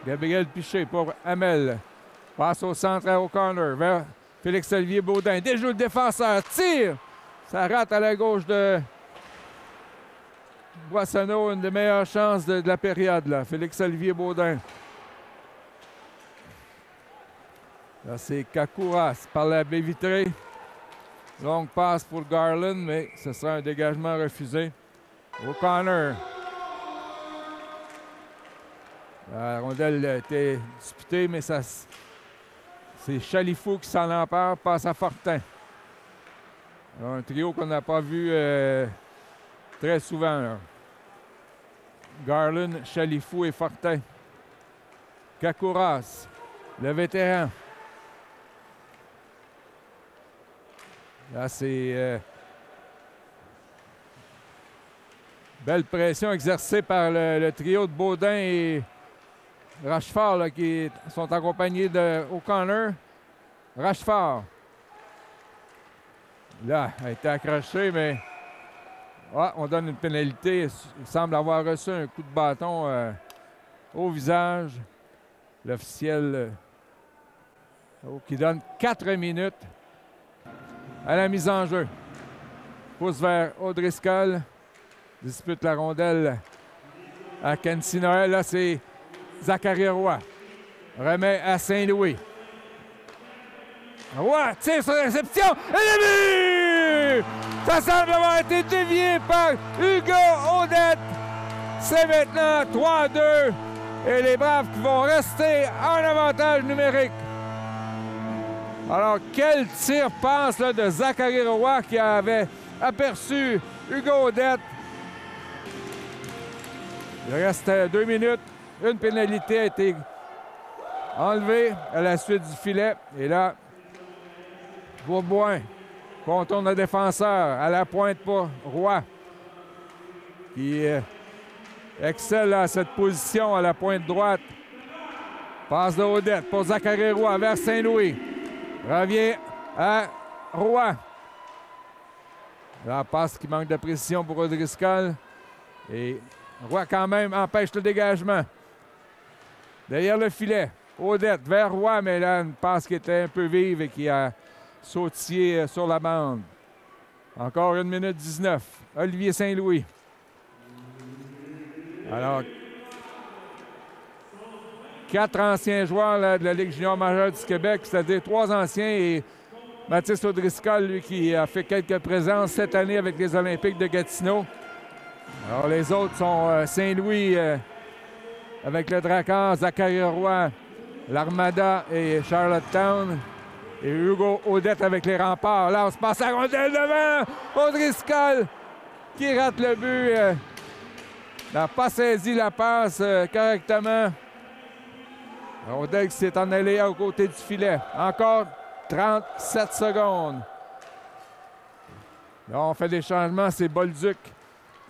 Gabriel Piché pour Hamel. Passe au centre à O'Connor vers Félix-Olivier Baudin. Déjà le défenseur. Tire! Ça rate à la gauche de Boissonneau. Une des meilleures chances de la période. Là. Félix-Olivier Baudin. Là, c'est Kakouras par la baie vitrée. Longue passe pour Garland, mais ce sera un dégagement refusé. O'Connor. La rondelle a été disputée, mais c'est Chalifou qui s'en empare, passe à Fortin. Alors, un trio qu'on n'a pas vu très souvent. Là. Garland, Chalifou et Fortin. Kakouras, le vétéran. Là, c'est belle pression exercée par le trio de Baudin et Rachefort là, qui sont accompagnés de O'Connor. Rachefort. Là, a été accroché, mais on donne une pénalité. Il semble avoir reçu un coup de bâton au visage. L'officiel qui donne 4 minutes à la mise en jeu. Pousse vers O'Driscoll. Dispute la rondelle à Kenzie Noël. Là, c'est Zachary Roy. Remet à Saint-Louis. Roy tire sur réception. Et le but! Ça semble avoir été dévié par Hugo Odette. C'est maintenant 3-2. Et les Braves qui vont rester en avantage numérique. Alors, quel tir passe là, de Zachary Roy qui avait aperçu Hugo Odette. Il reste 2 minutes. Une pénalité a été enlevée à la suite du filet. Et là, Bourboin contourne le défenseur à la pointe pour Roy, qui excelle à cette position à la pointe droite. Passe de Odette pour Zachary Roy vers Saint-Louis. Revient à Roy. La passe qui manque de précision pour O'Driscoll. Et Roy quand même empêche le dégagement. Derrière le filet, Odette vers Roy, mais là, une passe qui était un peu vive et qui a sautillé sur la bande. Encore 1 minute 19. Olivier Saint-Louis. Alors, 4 anciens joueurs là, de la Ligue junior majeure du Québec, c'est-à-dire 3 anciens et Mathis O'Driscoll, lui, qui a fait quelques présences cette année avec les Olympiques de Gatineau. Alors, les autres sont Saint-Louis avec le Drakkar, Zachary Roy l'Armada et Charlottetown. Et Hugo Audette avec les remparts. Là, on se passe à la rondelle devant. O'Driscoll qui rate le but. N'a pas saisi la passe correctement. La rondelle qui s'est en allée à côté du filet. Encore 37 secondes. Là, on fait des changements. C'est Bolduc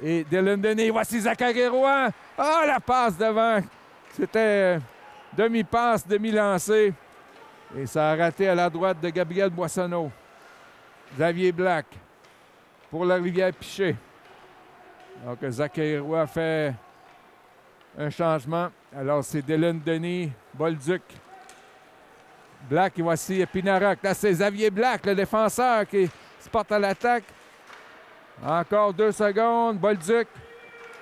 et Dylan Denis. Voici Zachary Roy. Ah, la passe devant. C'était demi-passe, demi-lancé. Et ça a raté à la droite de Gabriel Boissonneau. Xavier Black pour la Rivière-Piché. Donc, Zachary Roy fait un changement. Alors, c'est Dylan Denis, Bolduc, Black et voici Pinarac. Là, c'est Xavier Black, le défenseur qui se porte à l'attaque. Encore 2 secondes. Bolduc.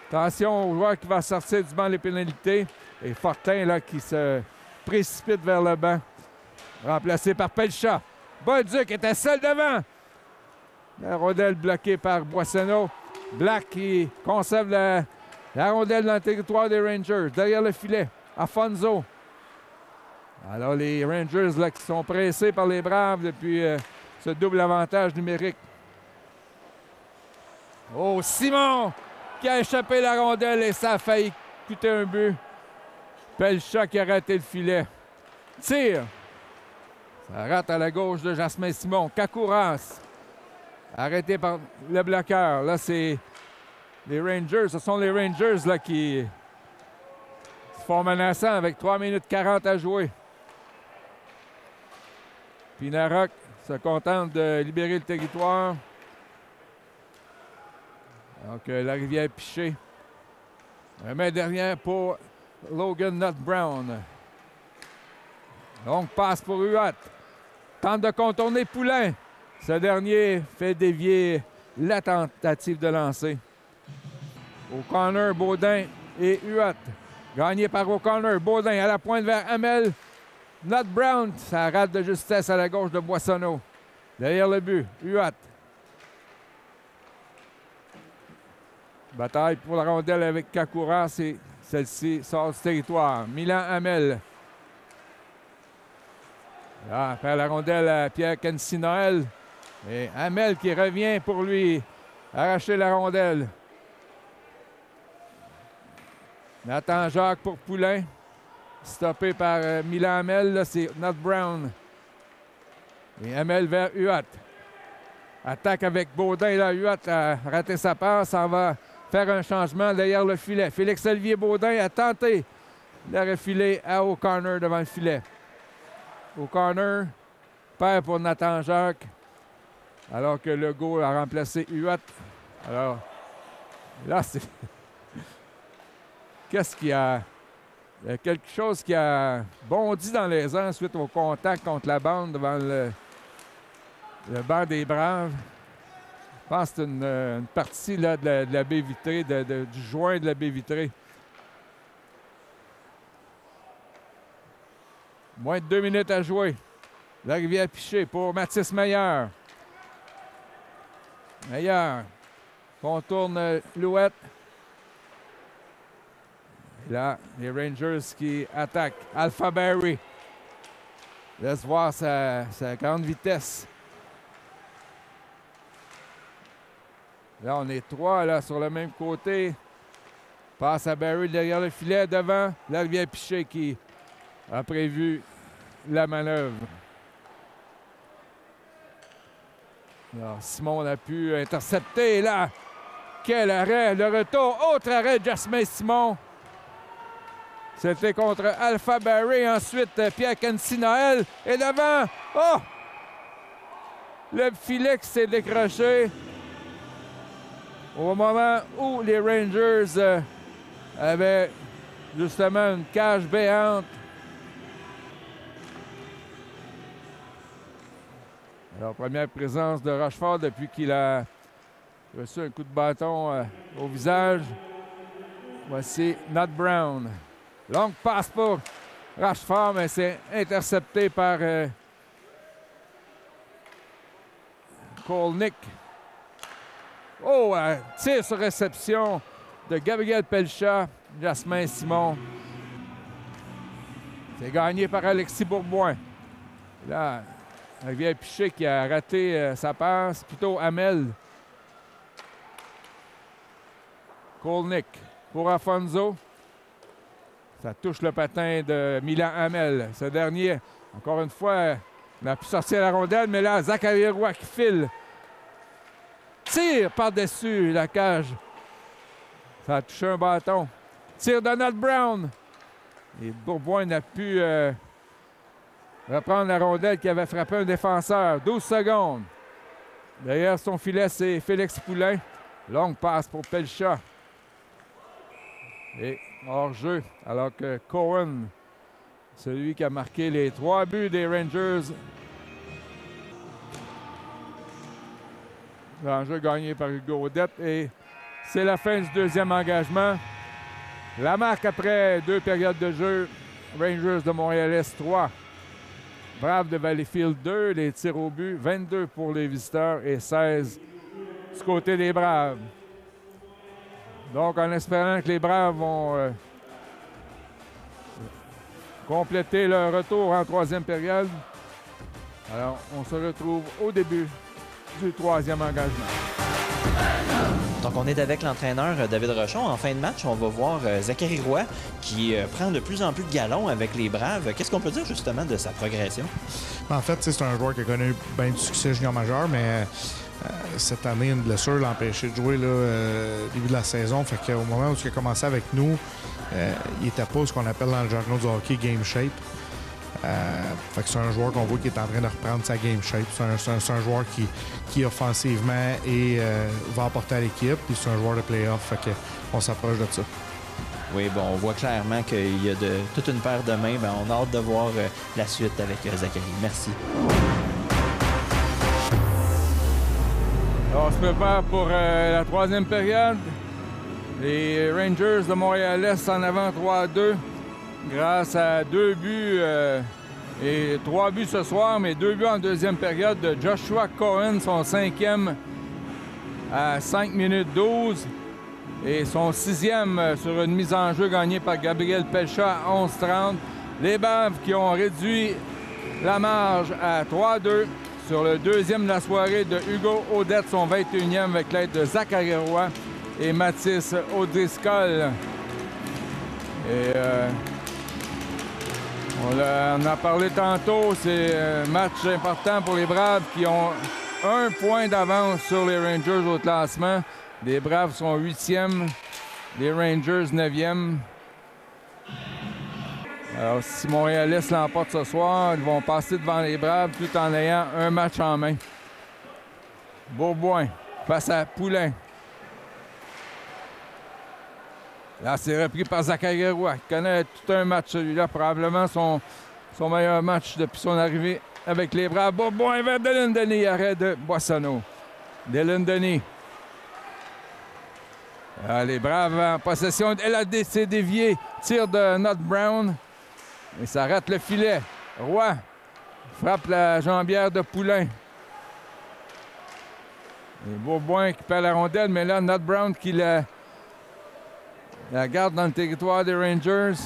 Attention au joueur qui va sortir du banc des pénalités. Et Fortin, là, qui se précipite vers le banc. Remplacé par Pelcha. Bolduc était seul devant. La rondelle bloquée par Boissonneau. Black qui conserve la rondelle dans le territoire des Rangers. Derrière le filet, Afonso. Alors les Rangers là, qui sont pressés par les Braves depuis ce double avantage numérique. Oh, Simon qui a échappé la rondelle et ça a failli coûter un but. Pelcha qui a raté le filet. Tire. Ça rate à la gauche de Jasmin Simon. Kakouras. Arrêté par le bloqueur. Là, c'est les Rangers. Ce sont les Rangers là, qui se font menaçants avec 3 minutes 40 à jouer. Pinarac se contente de libérer le territoire. Donc, la Rivière-Piché. Un main derrière pour Logan Nutt Brown. Donc, passe pour Huot. Tente de contourner Poulain. Ce dernier fait dévier la tentative de lancer. O'Connor, Baudin et Huot. Gagné par O'Connor. Baudin à la pointe vers Hamel. Nutt Brown. Ça rate de justesse à la gauche de Boissonneau. Derrière le but, Huot. Bataille pour la rondelle avec Kakouras et celle-ci sort du territoire. Milan Hamel. Là, faire la rondelle à Pierre Kensi-Noël. Et Hamel qui revient pour lui arracher la rondelle. Nathan Jacques pour Poulain. Stoppé par Milan Hamel. Là, c'est Nutt Brown. Et Hamel vers Huot. Attaque avec Baudin. Là, Huot a raté sa passe. Ça va faire un changement derrière le filet. Félix-Olivier Baudin a tenté de refiler à O'Connor devant le filet. O'Connor perd pour Nathan Jacques. Alors que Legault a remplacé Huot. Alors, là, c'est... Qu'est-ce qu'il y a? Il y a quelque chose qui a bondi dans les airs suite au contact contre la bande devant le banc des Braves. Je pense que c'est une partie là, de la baie vitrée, du joint de la baie vitrée. Moins de 2 minutes à jouer. La Rivière-Piché pour Mathis Meilleur. Meilleur contourne Louette. Et là, les Rangers qui attaquent. Alpha Barry. Laisse voir sa grande vitesse. Là, on est 3 là, sur le même côté. Passe à Barry derrière le filet devant. La Rivière-Piché qui a prévu la manœuvre. Alors, Simon a pu intercepter là. Quel arrêt, le retour. Autre arrêt de Jasmin Simon. C'était contre Alpha Barry. Ensuite, Pierre Kensi-Noël. Et devant, oh! Le filet qui s'est décroché. Au moment où les Rangers avaient justement une cage béante. Alors, première présence de Rochefort depuis qu'il a reçu un coup de bâton au visage. Voici Nutt Brown. Longue passe pour Rochefort, mais c'est intercepté par Kolnick. Oh, tir sur réception de Gabriel Pelcha, Jasmin Simon. C'est gagné par Alexis Bourboin. Là, Olivier Piché qui a raté sa passe. Plutôt Hamel. Kolnick pour Afonso. Ça touche le patin de Milan Hamel. Ce dernier, encore une fois, n'a pu sortir la rondelle, mais là, Zachary Roy qui file. Tire par-dessus la cage. Ça a touché un bâton. Tire de Nat Brown. Et Bourboin n'a pu reprendre la rondelle qui avait frappé un défenseur. 12 secondes. Derrière son filet, c'est Félix Poulain. Longue passe pour Pelcha. Et hors-jeu, alors que Cohen, celui qui a marqué les 3 buts des Rangers. L'enjeu gagné par Hugo Audette. Et c'est la fin du deuxième engagement. La marque après 2 périodes de jeu. Rangers de Montréal-Est 3. Braves de Valleyfield 2. Les tirs au but, 22 pour les visiteurs et 16 du côté des Braves. Donc, en espérant que les Braves vont compléter leur retour en 3e période. Alors, on se retrouve au début du 3e engagement.
Donc, on est avec l'entraîneur David Rochon. En fin de match, on va voir Zachary Roy qui prend de plus en plus de galons avec les Braves. Qu'est-ce qu'on peut dire justement de sa progression?
En fait, c'est un joueur qui a connu bien du succès junior majeur, mais cette année, une blessure l'a empêché de jouer au début de la saison. Fait qu'au moment où il a commencé avec nous, il n'était pas ce qu'on appelle dans le jargon du hockey game shape. Fait que c'est un joueur qu'on voit qui est en train de reprendre sa game shape. C'est un joueur qui offensivement va apporter à l'équipe. Puis c'est un joueur de playoff. Fait qu'on s'approche de ça.
Oui, bon, on voit clairement qu'il y a toute une paire de mains. On a hâte de voir la suite avec Zachary. Merci.
On se prépare pour la 3e période. Les Rangers de Montréal-Est en avant 3-2 grâce à 2 buts et 3 buts ce soir, mais 2 buts en 2e période de Joshua Cohen, son 5e à 5 minutes 12 et son 6e sur une mise en jeu gagnée par Gabriel Pelcha à 11-30. Les Braves qui ont réduit la marge à 3-2 sur le 2e de la soirée de Hugo Audette, son 21e avec l'aide de Zachary Roy et Mathis O'Driscoll. Et on en a parlé tantôt, c'est un match important pour les Braves qui ont 1 point d'avance sur les Rangers au classement. Les Braves sont 8e, les Rangers 9e. Alors, si Montréal-Est l'emporte ce soir, ils vont passer devant les Braves tout en ayant un match en main. Bourboin face à Poulain. Là, c'est repris par Zachary Roy, qui connaît tout un match, celui-là, probablement son meilleur match depuis son arrivée avec les Braves. Bourboin vers Dylan Denis, arrêt de Boissonneau. Dylan Denis. Ah, les Braves en possession. Elle a dévié. Tir de Nat Brown. Et ça rate le filet. Roy frappe la jambière de Poulain. Et Bourboin qui perd la rondelle, mais là, Nat Brown qui la garde dans le territoire des Rangers.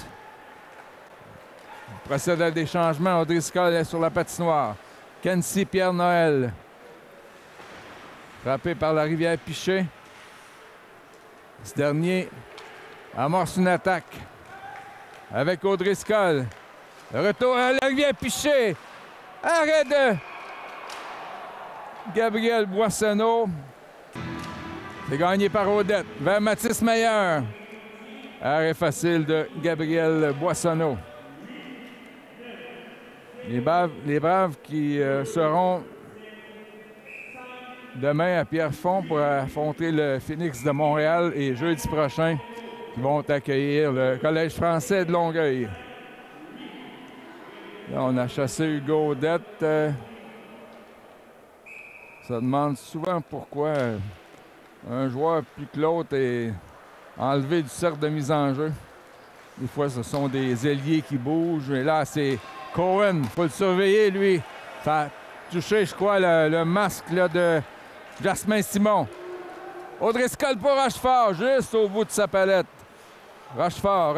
On procède à des changements. O'Driscoll est sur la patinoire. Kenzie Pierre-Noël. Frappé par la rivière Piché. Ce dernier amorce une attaque avec O'Driscoll. Le retour à la rivière Piché. Arrêt de Gabriel Boissonneau. C'est gagné par Audette. Vers Mathis Meyer. Arrêt facile de Gabriel Boissonneau. Les Braves qui seront demain à Pierrefonds pour affronter le Phoenix de Montréal et jeudi prochain, ils vont accueillir le Collège français de Longueuil. Là, on a chassé Hugo Audette. Ça demande souvent pourquoi un joueur plus que l'autre est enlevé du cercle de mise en jeu. Des fois, ce sont des ailiers qui bougent. Et là, c'est Cohen. Il faut le surveiller, lui. Ça a touché, je crois, le masque là, de Jasmin Simon. O'Driscoll pour Rochefort, juste au bout de sa palette. Rochefort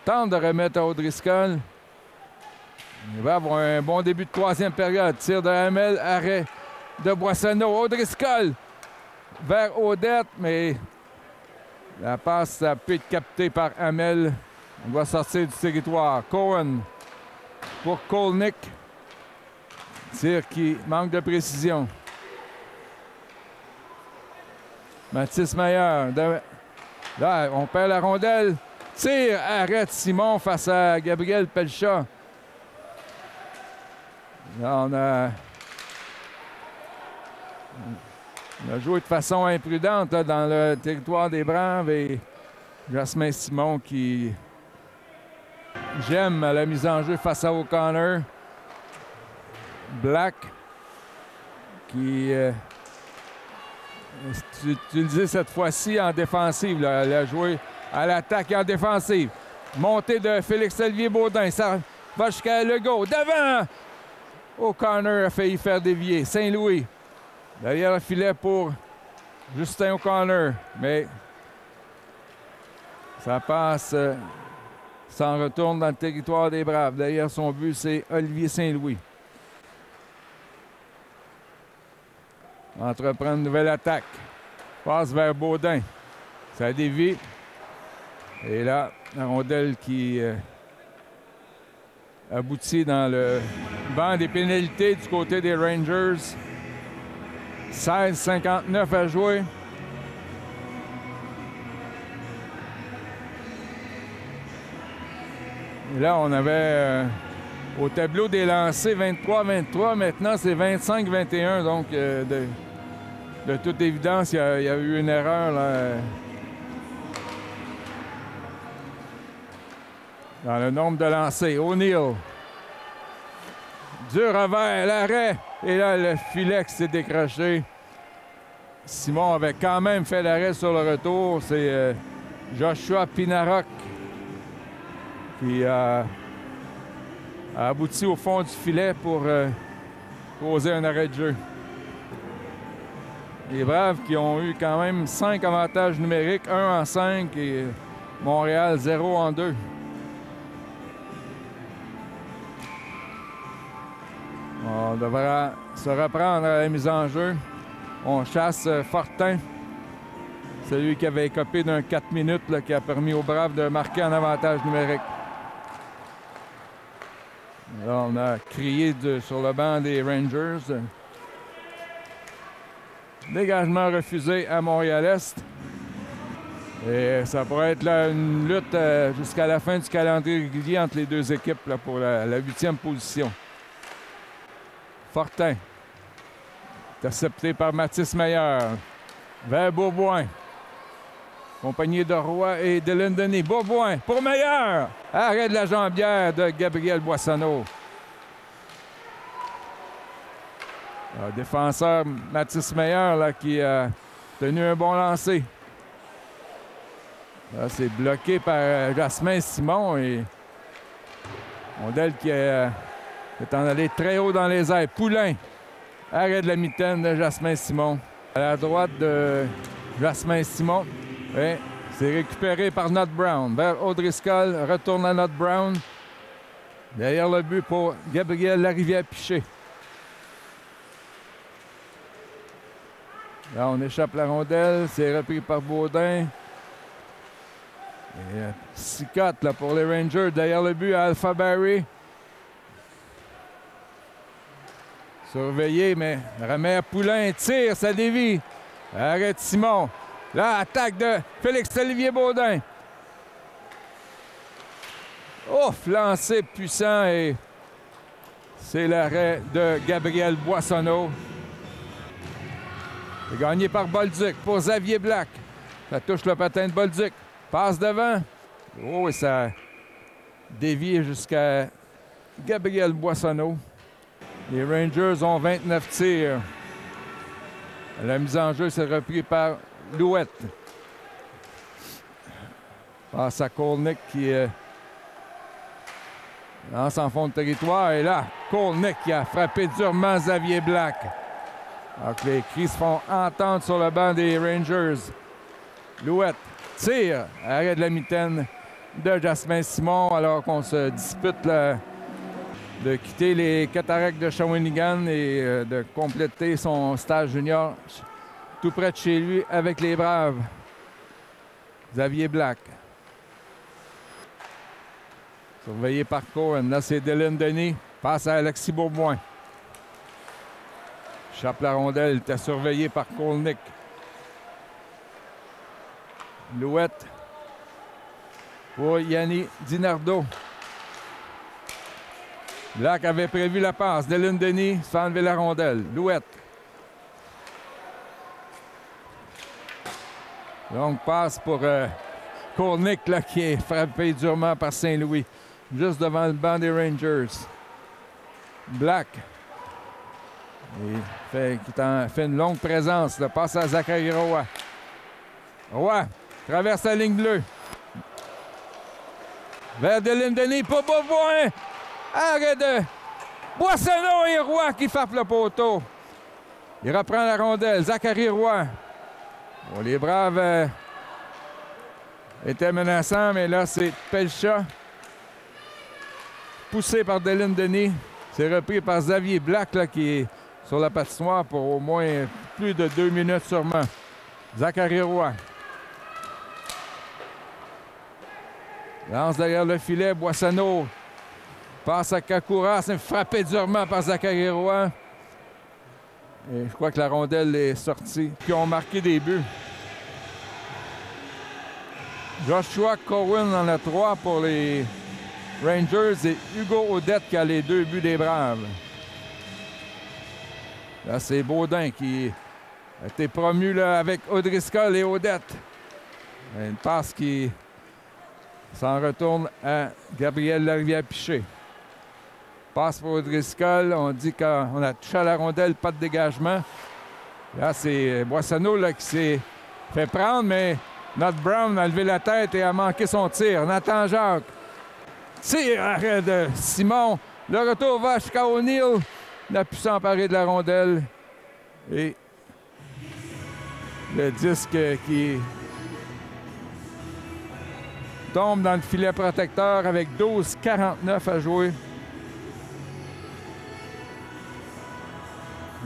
tente de remettre à O'Driscoll. Les Braves ont un bon début de troisième période. Tir de Hamel, arrêt de Boissonneau. O'Driscoll vers Odette, mais la passe a pu être captée par Hamel. On doit sortir du territoire. Cohen pour Kolnick. Tir qui manque de précision. Mathis Maillard. Là, on perd la rondelle. Tir, arrête Simon face à Gabriel Pelcha. Là, on a joué de façon imprudente là, dans le territoire des Braves et Jasmin Simon qui gemme la mise en jeu face à O'Connor. Black qui est utilisé cette fois-ci en défensive. Là. Elle a joué à l'attaque et en défensive. Montée de Félix-Olivier Baudin. Ça va jusqu'à Legault. Devant! O'Connor a failli faire dévier. Saint-Louis. Derrière le filet pour Justin O'Connor. Mais ça passe. S'en retourne dans le territoire des Braves. Derrière son but, c'est Olivier Saint-Louis. Entreprend une nouvelle attaque. Passe vers Baudin. Ça dévie. Et là, la rondelle qui aboutit dans le banc des pénalités du côté des Rangers. 16:59 à jouer. Et là, on avait au tableau des lancers 23-23. Maintenant, c'est 25-21. Donc, de toute évidence, il y a eu une erreur là, dans le nombre de lancers. O'Neill. Du revers, l'arrêt. Et là, le filet qui s'est décroché. Simon avait quand même fait l'arrêt sur le retour. C'est Joshua Pinarok qui a abouti au fond du filet pour poser un arrêt de jeu. Les Braves qui ont eu quand même 5 avantages numériques, 1 en 5 et Montréal 0 en 2. On devra se reprendre à la mise en jeu. On chasse Fortin, celui qui avait écopé d'un 4 minutes là, qui a permis aux Braves de marquer un avantage numérique. Là, on a crié sur le banc des Rangers. Dégagement refusé à Montréal-Est. Et ça pourrait être là, une lutte jusqu'à la fin du calendrier régulier entre les deux équipes là, pour la 8e position. Fortin. Intercepté par Mathis Maillard. Vers Beauboin. Accompagné de Roy et de Denis. Beauboin pour Maillard. Arrêt de la jambière de Gabriel Boissonneau. Le défenseur Mathis Maillard là, qui a tenu un bon lancer. Là, c'est bloqué par Jasmin Simon et Mondel qui est en allé très haut dans les airs. Poulain. Arrêt de la mitaine de Jasmin Simon. À la droite de Jasmin Simon. Et c'est récupéré par Nott Brown. Vers O'Driscoll, retourne à Nott Brown. Derrière le but pour Gabriel Larivière-Piché. Là, on échappe la rondelle. C'est repris par Baudin. Et 6-4 là, pour les Rangers. Derrière le but, Alpha Barry. Surveillé, mais remet à Poulain. Tire, ça dévie. Arrête Simon. Là, attaque de Félix-Olivier Baudin. Ouf, lancé puissant et c'est l'arrêt de Gabriel Boissonneau. C'est gagné par Bolduc pour Xavier Black. Ça touche le patin de Bolduc. Passe devant. Oh, et ça dévie jusqu'à Gabriel Boissonneau. Les Rangers ont 29 tirs. La mise en jeu s'est reprise par Louette. Passe à Kolnick qui lance en fond de territoire. Et là, Kolnick qui a frappé durement Xavier Black. Alors que les cris se font entendre sur le banc des Rangers. Louette tire. Arrêt de la mitaine de Jasmin Simon alors qu'on se dispute de quitter les Cataractes de Shawinigan et de compléter son stage junior tout près de chez lui avec les Braves. Xavier Black. Surveillé par Cohen. Là, c'est Dylan Denis. Passe à Alexis Bourboin. Chape la rondelle. Il était surveillé par Kolnick. Louette. Pour Yanni Dinardo. Black avait prévu la passe. Dylan Denis se fait enlever la rondelle. Louette. Donc, passe pour Kolnick, là, qui est frappé durement par Saint-Louis. Juste devant le banc des Rangers. Black. Il fait une longue présence. Là. Passe à Zachary Roy. Roy traverse la ligne bleue. Vers Dylan Denis pour Bourboin. Arrêt de Boissonneau et Roy qui frappe le poteau. Il reprend la rondelle. Zachary Roy. Bon, les Braves étaient menaçants, mais là, c'est Pelcha. Poussé par Dylan Denis. C'est repris par Xavier Black, là, qui est sur la patinoire pour au moins plus de 2 minutes sûrement. Zachary Roy. Lance derrière le filet. Boissonneau passe à Kakura. C'est frappé durement par Zachary Roy. Et je crois que la rondelle est sortie. Qui ont marqué des buts. Joshua Cohen en a 3 pour les Rangers et Hugo Audette qui a les 2 buts des Braves. Là, c'est Baudin qui a été promu là, avec O'Driscoll et Audette. Une passe qui s'en retourne à Gabriel Larivière-Piché. Passe pour O'Driscoll. On dit qu'on a touché à la rondelle, pas de dégagement. Là, c'est Boissonneau là, qui s'est fait prendre, mais Nat Brown a levé la tête et a manqué son tir. Nathan Jacques. Tir arrêt de Simon. Le retour va jusqu'à O'Neill. Il a pu s'emparer de la rondelle. Et le disque qui tombe dans le filet protecteur avec 12:49 à jouer.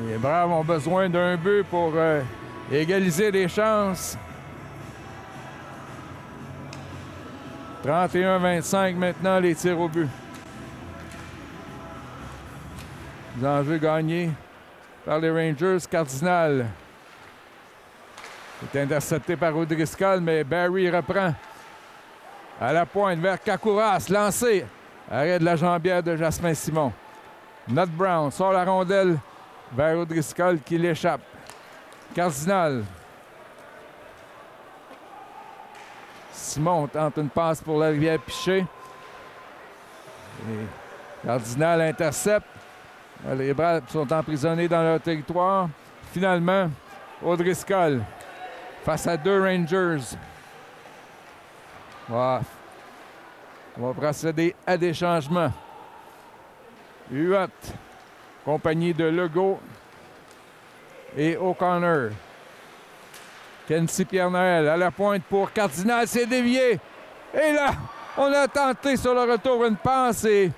Les Braves ont besoin d'un but pour égaliser les chances. 31-25 maintenant, les tirs au but. Les enjeux gagnés par les Rangers. Cardinal est intercepté par O'Driscoll, mais Barry reprend à la pointe vers Kakouras. Lancé. Arrêt de la jambière de Jasmin Simon. Nat Brown sort la rondelle vers O'Driscoll qui l'échappe. Cardinal. Simon tente une passe pour Larivière-Piché. Cardinal intercepte. Les Braves sont emprisonnés dans leur territoire. Finalement, O'Driscoll face à 2 Rangers. On va procéder à des changements. Huot, compagnie de Legault et O'Connor. Kenzie Pierre-Noël à la pointe pour Cardinal, c'est dévié. Et là, on a tenté sur le retour une passe et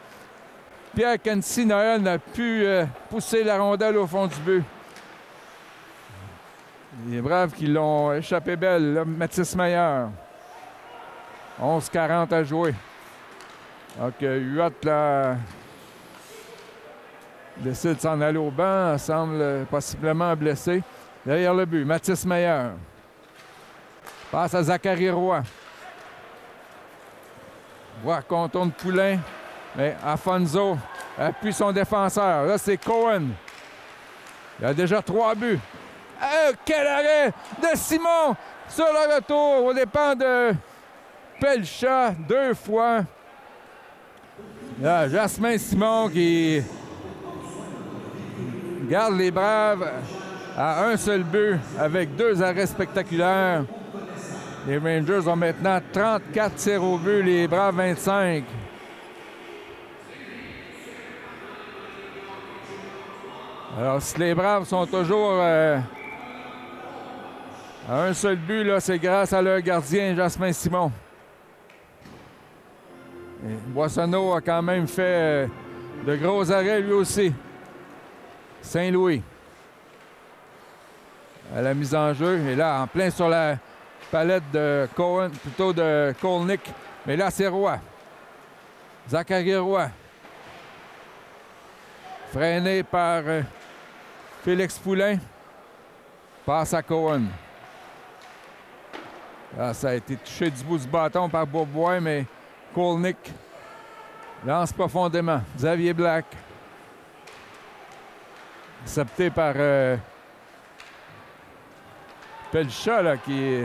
Pierre Kenzie Noël n'a pu pousser la rondelle au fond du but. Les Braves qui l'ont échappé belle, là, Mathis Meyer. 11:40 à jouer. Donc, Huot, là, décide de s'en aller au banc, semble possiblement blessé. Derrière le but, Mathis Meyer. Passe à Zachary Roy. Roy contourne Poulain, mais Afonso appuie son défenseur. Là, c'est Cohen. Il a déjà 3 buts. Quel arrêt de Simon sur le retour au dépens de Pelcha 2 fois. Là, Jasmin Simon qui garde les Braves à un seul but avec 2 arrêts spectaculaires. Les Rangers ont maintenant 34 tirs au but, les Braves 25. Alors, si les Braves sont toujours à un seul but, là, c'est grâce à leur gardien, Jasmin Simon. Et Boissonneau a quand même fait De gros arrêts, lui aussi. Saint-Louis. À la mise en jeu. Et là, en plein sur la palette de Cohen, plutôt de Kolnick. Mais là, c'est Roy. Zachary Roy. Freiné par Félix Poulain. Passe à Cohen. Là, ça a été touché du bout du bâton par Bourbois, mais Kolnick lance profondément. Xavier Black. Accepté par Pelcha, là, qui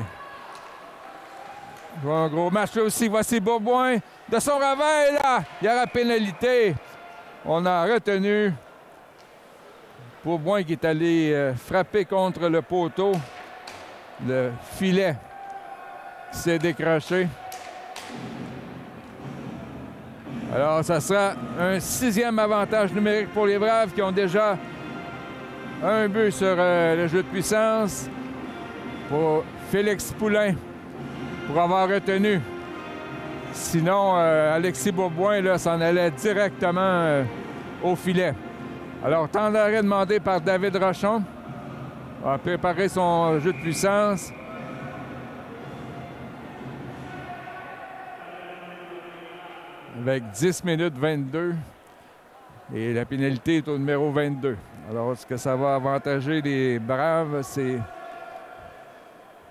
joue un gros match là aussi. Voici Bourbois de son réveil, là. Il y aura pénalité. On a retenu Bourbois qui est allé frapper contre le poteau. Le filet s'est décroché. Alors, ça sera un 6e avantage numérique pour les Braves qui ont déjà un but sur le jeu de puissance pour Félix Poulain pour avoir retenu. Sinon, Alexis Bourbois là, s'en allait directement au filet. Alors, temps d'arrêt demandé par David Rochon. Il a préparé son jeu de puissance. Avec 10 minutes 22. Et la pénalité est au numéro 22. Alors, est-ce que ça va avantager les Braves? C'est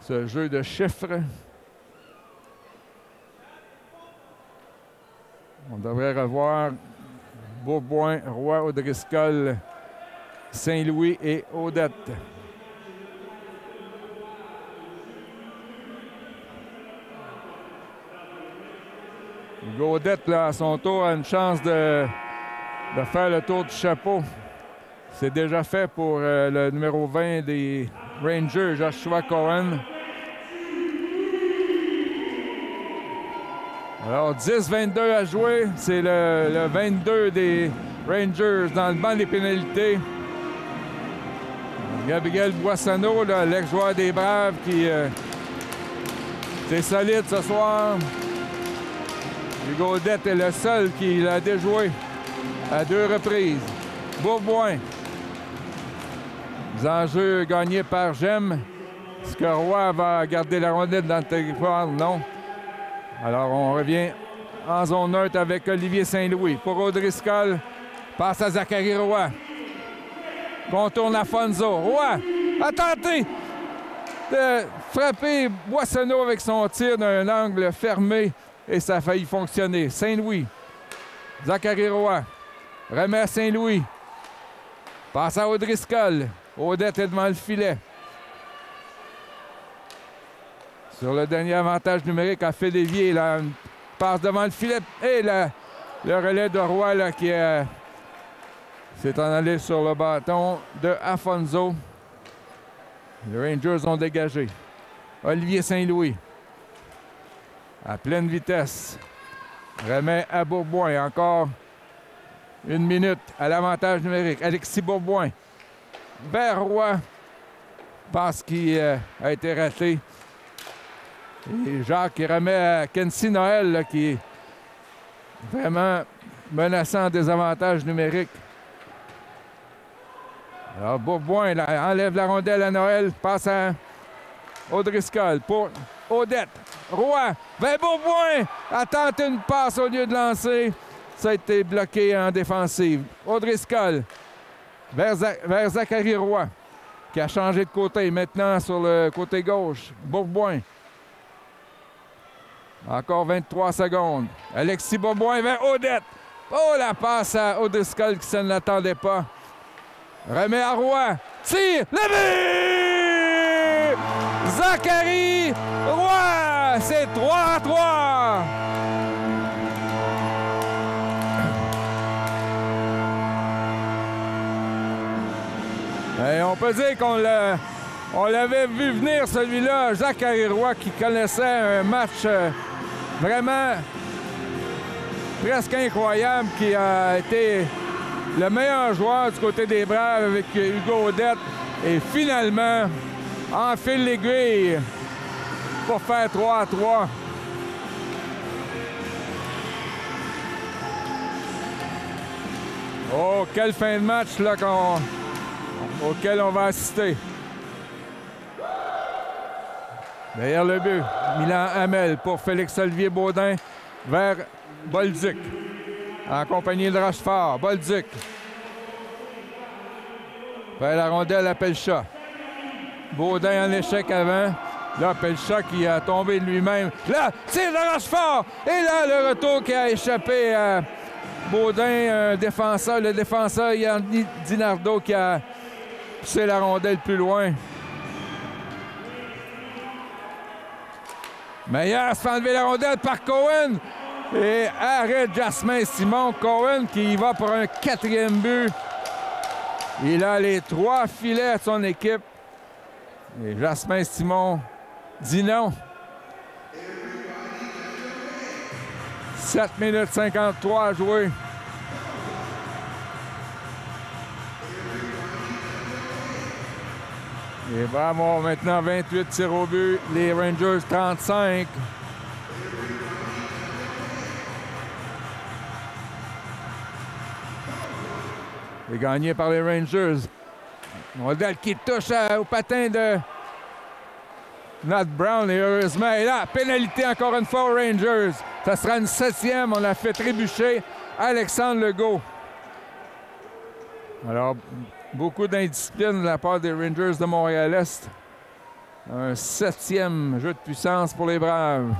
ce jeu de chiffres. On devrait revoir Bourbois, Roy, O'Driscoll, Saint-Louis et Audette. Gaudette, là, à son tour, a une chance de faire le tour du chapeau. C'est déjà fait pour le numéro 20 des Rangers, Joshua Cohen. Alors, 10-22 à jouer. C'est le 22 des Rangers dans le banc des pénalités. Gabriel Boissonneau, l'ex-joueur des Braves, qui est solide ce soir. Hugo Odette est le seul qui l'a déjoué à 2 reprises. Bourbois. Les enjeux gagnés par Gem. Est-ce que Roy va garder la rondelle dans le territoire? Non. Alors, on revient en zone neutre avec Olivier Saint-Louis. Pour O'Driscoll, passe à Zachary Roy. Contourne Afonso. Roy a tenté de frapper Boissonneau avec son tir d'un angle fermé et ça a failli fonctionner. Saint-Louis. Zachary Roy remet à Saint-Louis. Passe à O'Driscoll. Odette est devant le filet. Sur le dernier avantage numérique à Fédévier, là, une passe devant le filet. Et le relais de Roy là, qui s'est en allé sur le bâton de Afonso. Les Rangers ont dégagé. Olivier Saint-Louis. À pleine vitesse. Remet à Bourbois. Encore 1 minute à l'avantage numérique. Alexis Bourbois. Vers Roy. Passe qui a été raté. Et Jacques qui remet à Kenzie Noël, là, qui est vraiment menaçant en désavantage numérique. Alors Bourbois là, enlève la rondelle à Noël, passe à O'Driscoll pour Odette. Roy vers Bourbois a tenté une passe au lieu de lancer. Ça a été bloqué en défensive. O'Driscoll vers Zachary Roy qui a changé de côté. Maintenant sur le côté gauche. Bourbois. Encore 23 secondes. Alexis Bourbois vers Odette. Oh, la passe à O'Driscoll qui ne l'attendait pas. Remet à Roy. Tire. Le but! Zachary Roy! C'est 3-3. Et on peut dire qu'on l'avait vu venir, celui-là. Zachary Roy qui connaissait un match vraiment presque incroyable, qui a été le meilleur joueur du côté des Braves avec Hugo Odette. Et finalement, enfile l'aiguille pour faire 3-3. Oh, quelle fin de match là, auquel on va assister. Derrière le but, Milan Hamel pour Félix-Olivier Baudin vers Bolduc. En compagnie de Rochefort. Bolduc. Vers la rondelle à Pelcha. Baudin en échec avant. Là, Pelcha qui a tombé de lui-même. Là, c'est de Rochefort! Et là, le retour qui a échappé à Baudin, un défenseur. Le défenseur Yanni Dinardo qui a poussé la rondelle plus loin. Meilleur se fait enlever la rondelle par Cohen. Et arrête Jasmin Simon. Cohen qui y va pour un 4e but. Il a les 3 filets à son équipe. Et Jasmin Simon dit non. 7 minutes 53 à jouer. Et bravo, maintenant 28 tirs au but. Les Rangers 35. Et gagné par les Rangers. Rondelle qui touche au patin de Nat Brown. Et heureusement, et là, pénalité encore une fois aux Rangers. Ça sera une 7e. On a fait trébucher Alexandre Legault. Alors, beaucoup d'indiscipline de la part des Rangers de Montréal-Est. Un 7e jeu de puissance pour les Braves.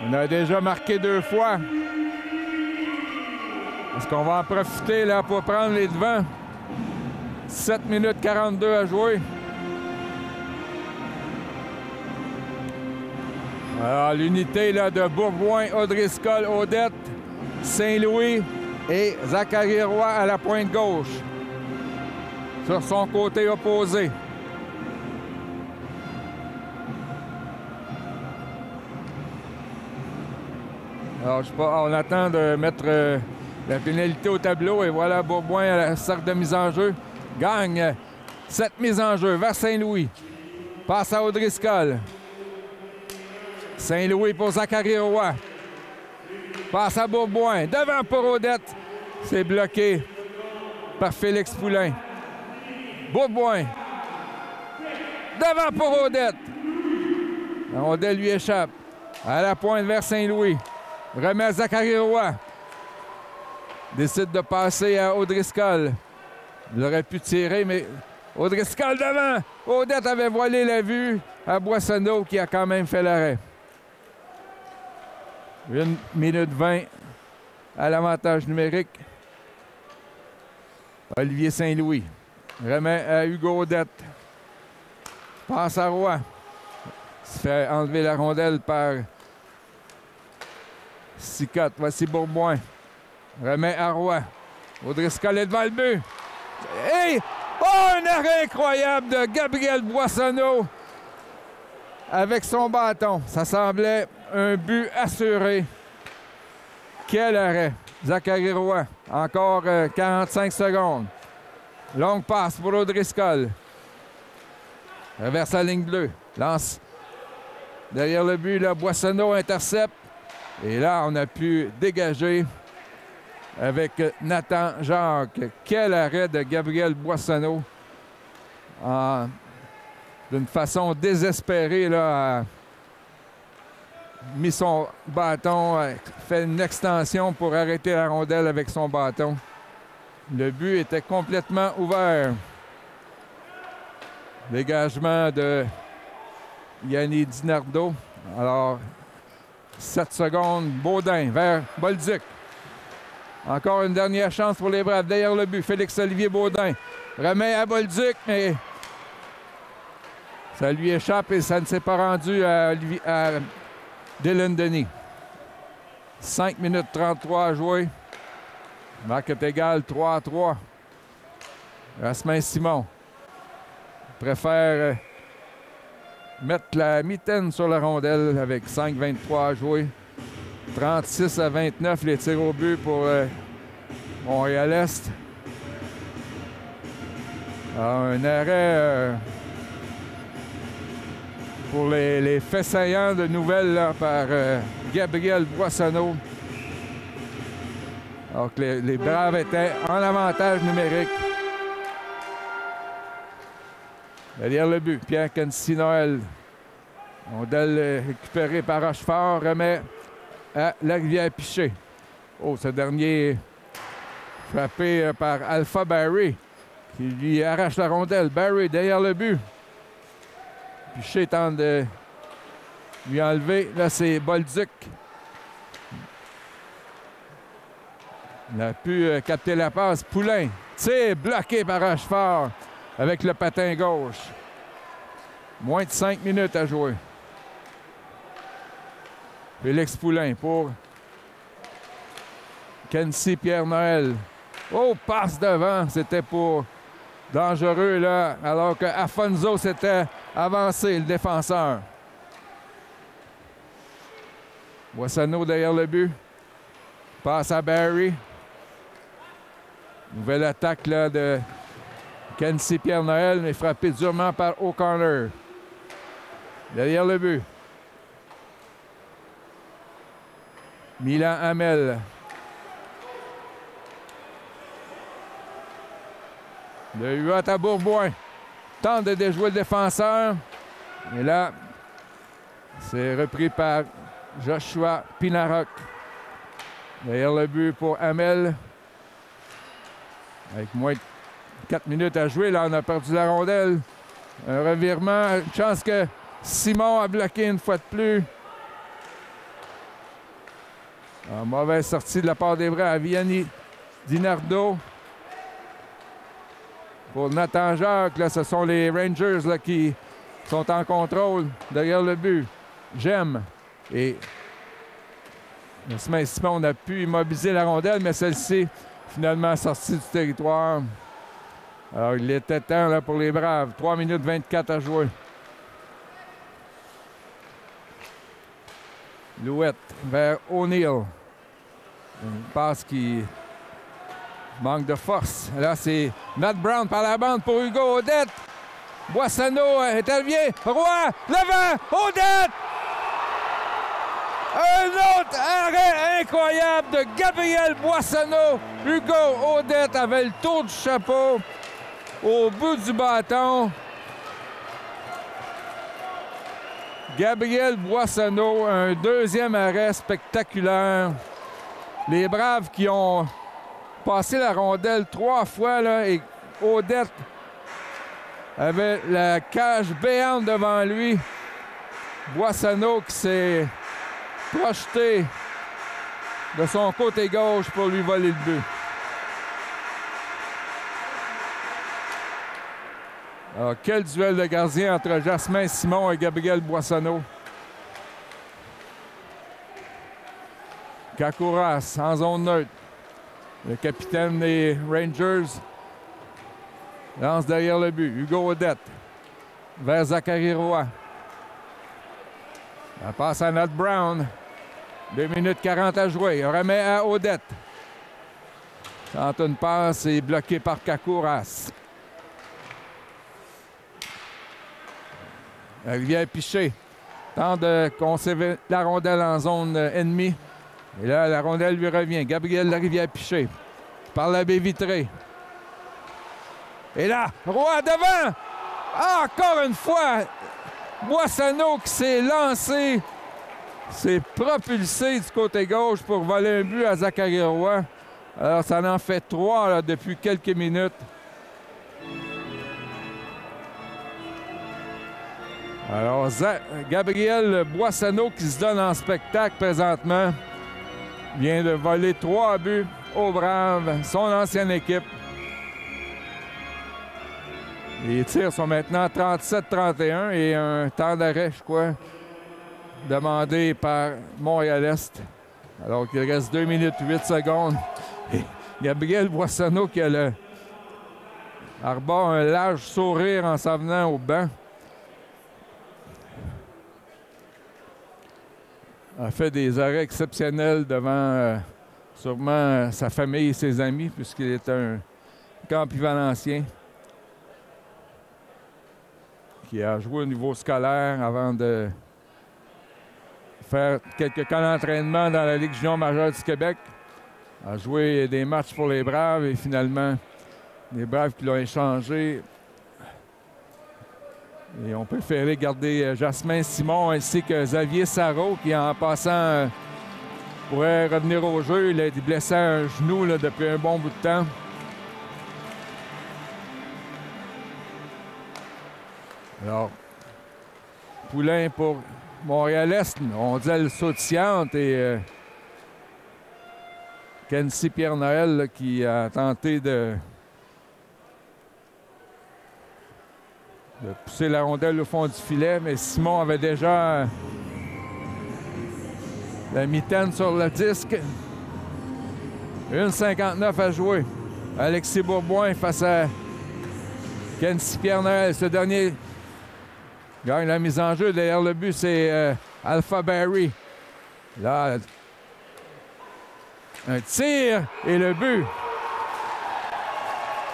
On a déjà marqué 2 fois. Est-ce qu'on va en profiter là pour prendre les devants? 7 minutes 42 à jouer. Alors, l'unité là, de Bourgoin, Audrey-Scott, Odette, Saint-Louis et Zachary Roy à la pointe gauche. Sur son côté opposé. Alors, je sais pas, on attend de mettre la pénalité au tableau. Et voilà, Bourgoin à la cercle de mise en jeu. Gagne cette mise en jeu vers Saint-Louis. Passe à Audrey-Scott. Saint-Louis pour Zachary Roy. Passe à Bourgoin. Devant pour Odette. C'est bloqué par Félix Poulain. Bourgoin. Devant pour Odette. La rondelle lui échappe. À la pointe vers Saint-Louis. Remet à Zachary Roy. Décide de passer à Audrey-Scott. Il aurait pu tirer, mais Audrey-Scott devant. Odette avait voilé la vue à Boissonneau qui a quand même fait l'arrêt. 1 minute 20 à l'avantage numérique. Olivier Saint-Louis remet à Hugo Odette. Passe à Roy. Se fait enlever la rondelle par Sicotte. Voici Bourgoin. Remet à Roy. Audrey-Scott est devant le but. Et un arrêt incroyable de Gabriel Boissonneau avec son bâton. Ça semblait un but assuré. Quel arrêt. Zachary Roy. Encore 45 secondes. Longue passe pour Audrey-Scott. Reverse la ligne bleue. Lance derrière le but. Là, Boissonneau intercepte. Et là, on a pu dégager avec Nathan Jacques. Quel arrêt de Gabriel Boissonneau. D'une façon désespérée, là, a mis son bâton, a fait une extension pour arrêter la rondelle avec son bâton. Le but était complètement ouvert. Dégagement de Yanni Dinardo. Alors, 7 secondes. Baudin vers Bolduc. Encore une dernière chance pour les Braves. Derrière le but, Félix-Olivier Baudin remet à Bolduc, mais ça lui échappe et ça ne s'est pas rendu à Dylan Denis. 5 minutes 33 à jouer. Marque est égal, 3-3. Jasmin Simon préfère mettre la mitaine sur la rondelle avec 5-23 à jouer. 36-29 les tirs au but pour Montréal-Est. Un arrêt pour les faits saillants de nouvelles là, par Gabriel Boissonneau. Alors que les Braves étaient en avantage numérique. Derrière le but, Pierre Kensi-Noël. Rondelle récupérée par Rochefort, remet à Larivière-Piché. Oh, ce dernier frappé par Alpha Barry, qui lui arrache la rondelle. Barry derrière le but. Piché tente de lui enlever. Là, c'est Bolduc. Il a pu capter la passe. Poulain, tir bloqué par Rochefort avec le patin gauche. Moins de 5 minutes à jouer. Félix Poulain pour Kensi Pierre-Noël. Oh, passe devant. C'était pour dangereux, là, alors que Afonso s'était avancé, le défenseur. Boissonneau derrière le but. Passe à Barry. Nouvelle attaque là, de Kensi Pierre-Noël, mais frappé durement par O'Connor. Derrière le but. Milan Hamel. Le Huot à Bourboin. Tente de déjouer le défenseur. Et là, c'est repris par Joshua Pinaroc. Derrière le but pour Hamel. Avec moins de 4 minutes à jouer, là, on a perdu la rondelle. Un revirement. Une chance que Simon a bloqué une fois de plus. Une mauvaise sortie de la part des Braves. Vianney Dinardo. Pour Nathan Jacques, là, ce sont les Rangers là, qui sont en contrôle derrière le but. J'aime. Et Simon a pu immobiliser la rondelle, mais celle-ci, finalement, sortie du territoire. Alors, il était temps là, pour les Braves. 3 minutes 24 à jouer. Louette vers O'Neill. Une passe qui manque de force. Là, c'est Matt Brown par la bande pour Hugo Audette. Boissonneau intervient. Roy, l'avant, Audette! Un autre arrêt incroyable de Gabriel Boissonneau. Hugo Audette avait le tour du chapeau au bout du bâton. Gabriel Boissonneau, un deuxième arrêt spectaculaire. Les Braves qui ont passé la rondelle 3 fois, là, et Audette avait la cage béante devant lui. Boissonneau qui s'est projeté de son côté gauche pour lui voler le but. Alors, quel duel de gardien entre Jasmin Simon et Gabriel Boissonneau. Kakouras en zone neutre. Le capitaine des Rangers lance derrière le but. Hugo Audette vers Zachary Roy. La passe à Nat Brown. 2 minutes 40 à jouer. Il remet à Audette. Tente une passe et bloqué par Kakouras. Larivière-Piché tente de conserver la rondelle en zone ennemie. Et là, la rondelle lui revient. Gabriel Larivière-Piché par la baie vitrée. Et là, Roy devant! Ah, encore une fois, Boissonneau qui s'est lancé, s'est propulsé du côté gauche pour voler un but à Zachary Roy. Alors, ça en fait 3 là, depuis quelques minutes. Alors, Gabriel Boissonneau qui se donne en spectacle présentement vient de voler 3 buts aux Braves, son ancienne équipe. Les tirs sont maintenant 37-31 et un temps d'arrêt, je crois, demandé par Montréal-Est. Alors qu'il reste 2 minutes 8 secondes. Et Gabriel Boissonneau qui a le arbore un large sourire en s'en venant au banc. A fait des arrêts exceptionnels devant sûrement sa famille et ses amis, puisqu'il est un campivalencien qui a joué au niveau scolaire avant de faire quelques camps d'entraînement dans la Ligue junior majeure du Québec. a joué des matchs pour les Braves et finalement, les Braves qui l'ont échangé. Et on préférait garder Jasmin Simon ainsi que Xavier Sarrault qui, en passant, pourrait revenir au jeu. Il a été blessé à un genou là, depuis un bon bout de temps. Alors, Poulain pour Montréal-Est, on disait le saut de sciente et Kenzie Pierre-Noël là, qui a tenté de pousser la rondelle au fond du filet, mais Simon avait déjà la mitaine sur le disque. 1,59 à jouer. Alexis Bourboin face à Kenzie Pierre-Noël. Ce dernier gagne la mise en jeu. Derrière le but, c'est Alpha Barry. Là, un tir et le but.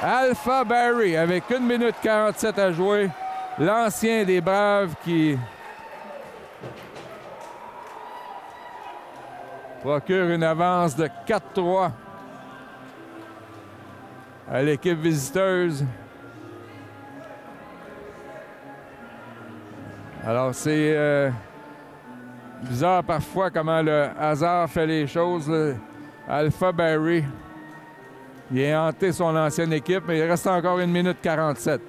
Alpha Barry avec 1 minute 47 à jouer. L'ancien des Braves qui procure une avance de 4-3 à l'équipe visiteuse. Alors, c'est bizarre parfois comment le hasard fait les choses. Là. Alpha Barry, il a hanté son ancienne équipe, mais il reste encore 1 minute 47.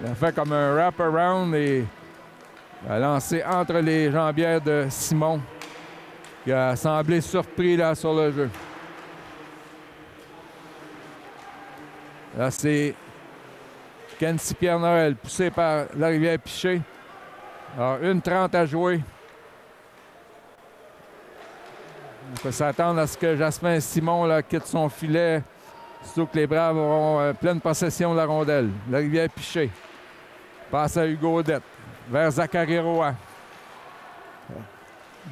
Il a fait comme un wrap-around et a lancé entre les jambières de Simon, qui a semblé surpris là, sur le jeu. Là, c'est Kenzie Pierre-Noël, poussé par Larivière-Piché. Alors, 1:30 à jouer. On peut s'attendre à ce que Jasmin Simon là, quitte son filet, surtout que les Braves auront pleine possession de la rondelle. Larivière-Piché passe à Hugo Audette, vers Zachary Roy.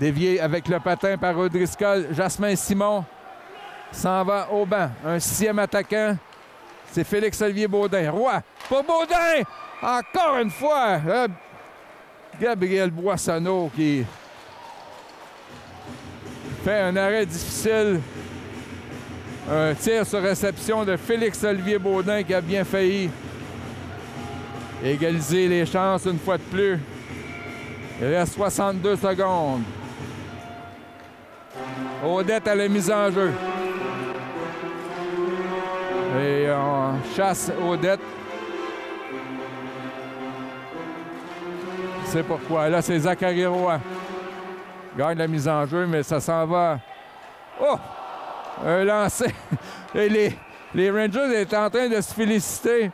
Dévié avec le patin par O'Driscoll. Jasmin Simon s'en va au banc. Un 6e attaquant, c'est Félix-Olivier Baudin. Roy pour Baudin! Encore une fois! Gabriel Boissonneau qui fait un arrêt difficile. Un tir sur réception de Félix-Olivier Baudin qui a bien failli égaliser les chances une fois de plus. Il reste 62 secondes. Audette à la mise en jeu. Et on chasse Audette. C'est pourquoi. Là, c'est Zachary Roy. Gagne la mise en jeu, mais ça s'en va. Oh! Un lancer. Et les Rangers étaient en train de se féliciter.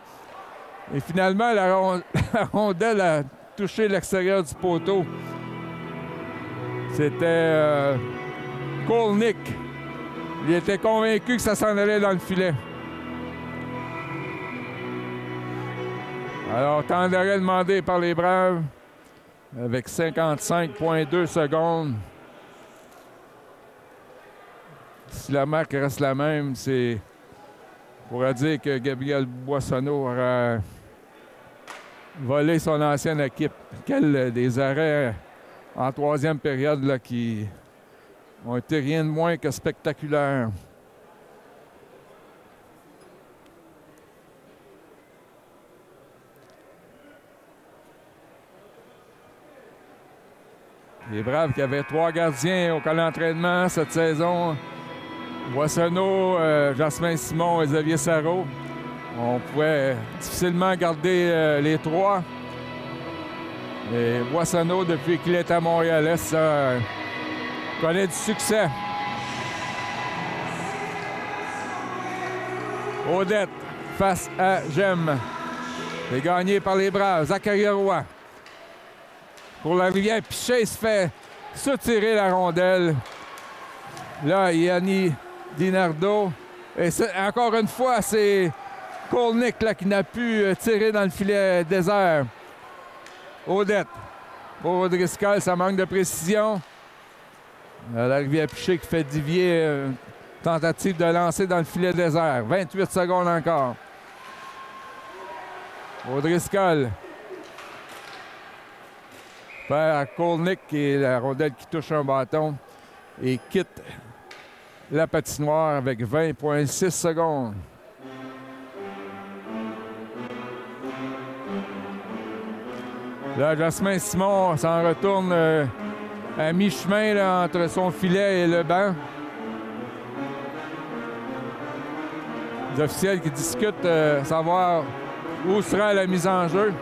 Et finalement, la rondelle a touché l'extérieur du poteau. C'était Kolnick. Il était convaincu que ça s'en allait dans le filet. Alors, temps d'arrêt demandé par les Braves avec 55,2 secondes. Si la marque reste la même, c'est on pourrait dire que Gabriel Boissonneau aura volé son ancienne équipe. Quel des arrêts en troisième période là, qui ont été rien de moins que spectaculaires. Les Braves qui avaient 3 gardiens au camp d'entraînement cette saison. Boissonneau, Jasmin Simon et Xavier Sarrault. On pouvait difficilement garder les 3. Et Boissonneau, depuis qu'il est à Montréal-Est, connaît du succès. Audette face à Gemme. C'est gagné par les Braves. Zachary Roy. Pour Larivière-Piché, se fait soutirer la rondelle. Là, Yanni Dinardo. Et encore une fois, c'est Kolnick là, qui n'a pu tirer dans le filet désert. Audette. Pour O'Driscoll, ça manque de précision. Larivière-Piché qui fait dévier tentative de lancer dans le filet désert. 28 secondes encore. O'Driscoll. Perd à Kolnick et la rondelle qui touche un bâton et quitte la patinoire avec 20,6 secondes. Là, Jasmin Simon s'en retourne à mi-chemin là, entre son filet et le banc. Les officiels qui discutent savoir où sera la mise en jeu.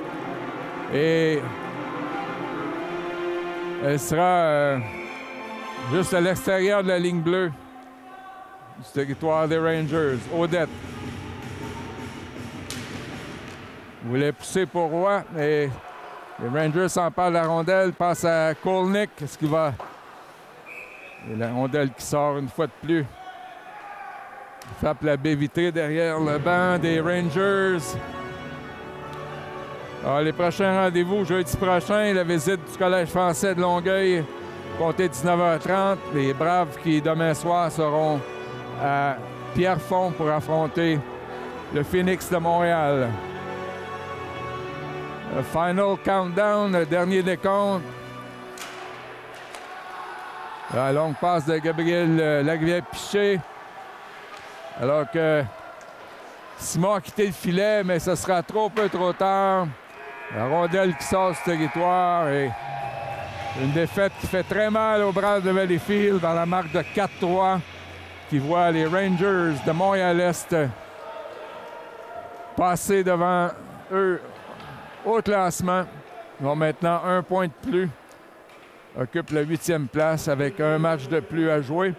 Et elle sera juste à l'extérieur de la ligne bleue du territoire des Rangers. Odette voulait pousser pour Roy et les Rangers s'emparent de la rondelle, passe à Kolnick. Est-ce qu'il va... Et la rondelle qui sort une fois de plus. Frappe la baie vitrée derrière le banc des Rangers. Alors, les prochains rendez-vous, jeudi prochain, la visite du Collège français de Longueuil, compté 19h30. Les Braves qui, demain soir, seront à Pierrefonds pour affronter le Phoenix de Montréal. Le final countdown, le dernier décompte. La longue passe de Gabriel Larivière-Piché. Alors que Simon a quitté le filet, mais ce sera trop tard. La rondelle qui sort du territoire et une défaite qui fait très mal aux Braves de Valleyfield dans la marque de 4-3 qui voit les Rangers de Montréal-Est passer devant eux au classement. Ils ont maintenant un point de plus. Occupent la 8e place avec un match de plus à jouer.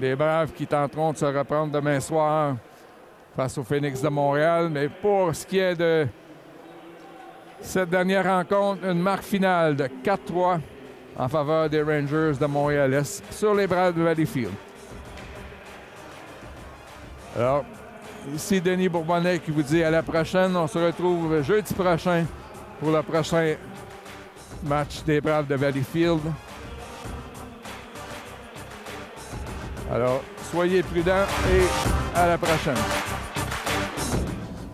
Les Braves qui tenteront de se reprendre demain soir face au Phoenix de Montréal. Mais pour ce qui est de cette dernière rencontre, une marque finale de 4-3 en faveur des Rangers de Montréal-Est sur les Braves de Valleyfield. Alors, ici Denis Bourbonnais qui vous dit à la prochaine. On se retrouve jeudi prochain pour le prochain match des Braves de Valleyfield. Alors, soyez prudents et à la prochaine.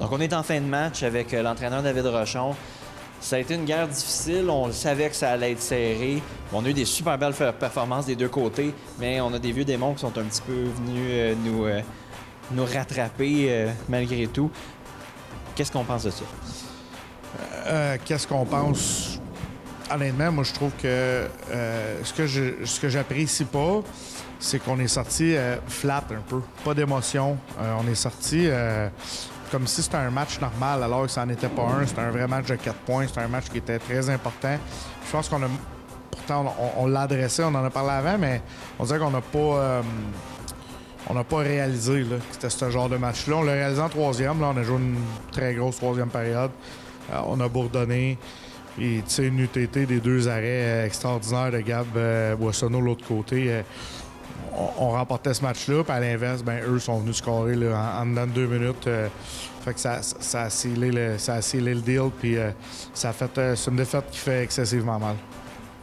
Donc, on est en fin de match avec l'entraîneur David Rochon. Ça a été une guerre difficile. On le savait que ça allait être serré. On a eu des super belles performances des deux côtés, mais on a des vieux démons qui sont un petit peu venus nous rattraper malgré tout. Qu'est-ce qu'on pense de ça?
Qu'est-ce qu'on pense? Honnêtement, moi, je trouve que ce que j'apprécie pas, c'est qu'on est sorti flat un peu. Pas d'émotion. On est sorti comme si c'était un match normal, alors que ça n'en était pas un. C'était un vrai match de 4 points. C'était un match qui était très important. Je pense qu'on a... Pourtant, on l'a adressé, on en a parlé avant, mais on dirait qu'on n'a pas... on n'a pas réalisé là, que c'était ce genre de match-là. On l'a réalisé en 3e. Là, on a joué une très grosse 3e période. On a bourdonné. Et tu sais, une UTT des 2 arrêts extraordinaires de Gab Boissonneau de l'autre côté. On remportait ce match-là. Puis à l'inverse, ben, eux sont venus scorer là, en dedans de 2 minutes. Fait que ça a scellé le deal. Puis c'est une défaite qui fait excessivement mal.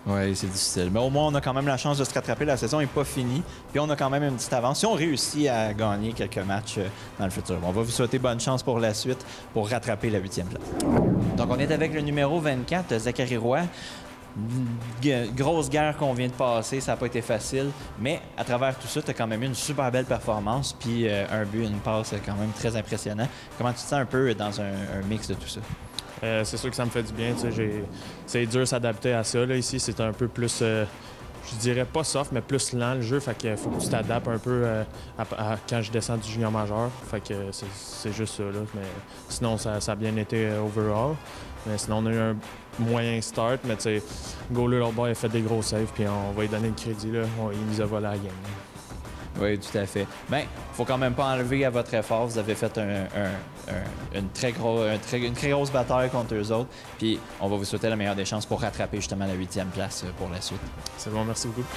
Oui, c'est difficile. Mais au moins, on a quand même la chance de se rattraper. La saison n'est pas finie. Puis on a quand même une petite avance. Si on réussit à gagner quelques matchs dans le futur, on va vous souhaiter bonne chance pour la suite pour rattraper la 8e place. Donc, on est avec le numéro 24, Zachary Roy. Grosse guerre qu'on vient de passer, ça n'a pas été facile. Mais à travers tout ça, tu as quand même eu une super belle performance. Puis un but, une passe quand même très impressionnant. Comment tu te sens un peu dans un mix de tout ça?
C'est sûr que ça me fait du bien. C'est dur de s'adapter à ça. Là. Ici, c'est un peu plus, je dirais pas soft, mais plus lent le jeu. Fait qu'il faut que tu t'adaptes un peu quand je descends du junior majeur. Fait que c'est juste ça. Là. Mais sinon, ça a bien été overall. Mais sinon, on a eu un moyen start. Mais tu sais, Goaler l'autre bord, il a fait des gros saves. Puis on va lui donner le crédit. Là. Il nous a volé la game.
Oui, tout à fait. Bien, il ne faut quand même pas enlever à votre effort. Vous avez fait une très grosse bataille contre eux autres. Puis on va vous souhaiter la meilleure des chances pour rattraper justement la 8e place pour la suite.
C'est bon, merci beaucoup.